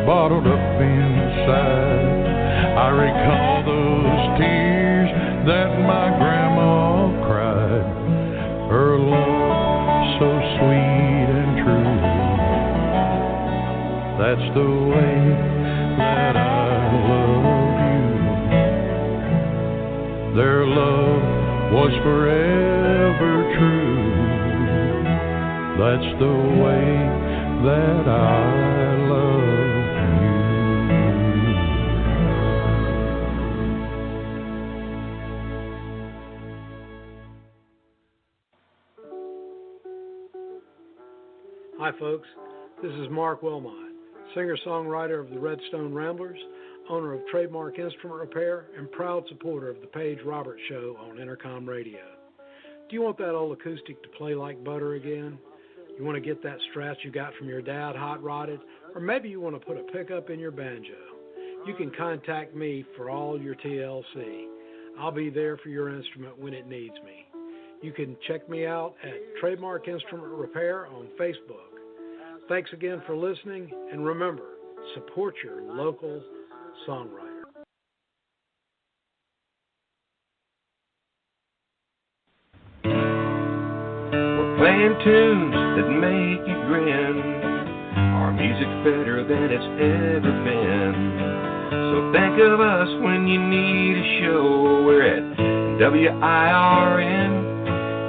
bottled up inside. I recall those tears that my grandma cried. Her love so sweet and true. That's the way that I love you. Their love was forever true. That's the way that I love you. Hi, folks. This is Mark Wilmot, singer-songwriter of the Redstone Ramblers, owner of Trademark Instrument Repair, and proud supporter of the Paige Show on Intercom Radio. Do you want that old acoustic to play like butter again? You want to get that Strat you got from your dad hot-rodded? Or maybe you want to put a pickup in your banjo? You can contact me for all your TLC. I'll be there for your instrument when it needs me. You can check me out at Trademark Instrument Repair on Facebook. Thanks again for listening, and remember, support your local songwriter. We're playing tunes that make you grin. Our music's better than it's ever been. So think of us when you need a show. We're at WIRN,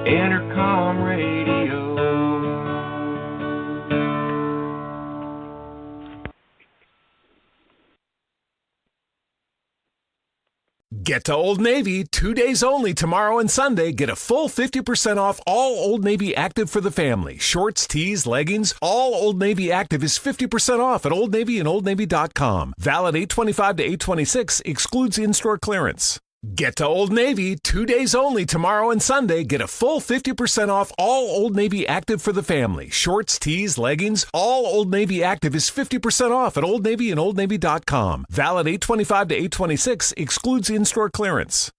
Intercom Radio. Get to Old Navy 2 days only tomorrow and Sunday. Get a full 50% off all Old Navy Active for the family. Shorts, tees, leggings, all Old Navy Active is 50% off at Old Navy and OldNavy.com. Valid 8/25 to 8/26, excludes in-store clearance. Get to Old Navy 2 days only tomorrow and Sunday. Get a full 50% off all Old Navy Active for the family. Shorts, tees, leggings, all Old Navy Active is 50% off at Old Navy and OldNavy.com. Valid 8/25 to 8/26, excludes in-store clearance.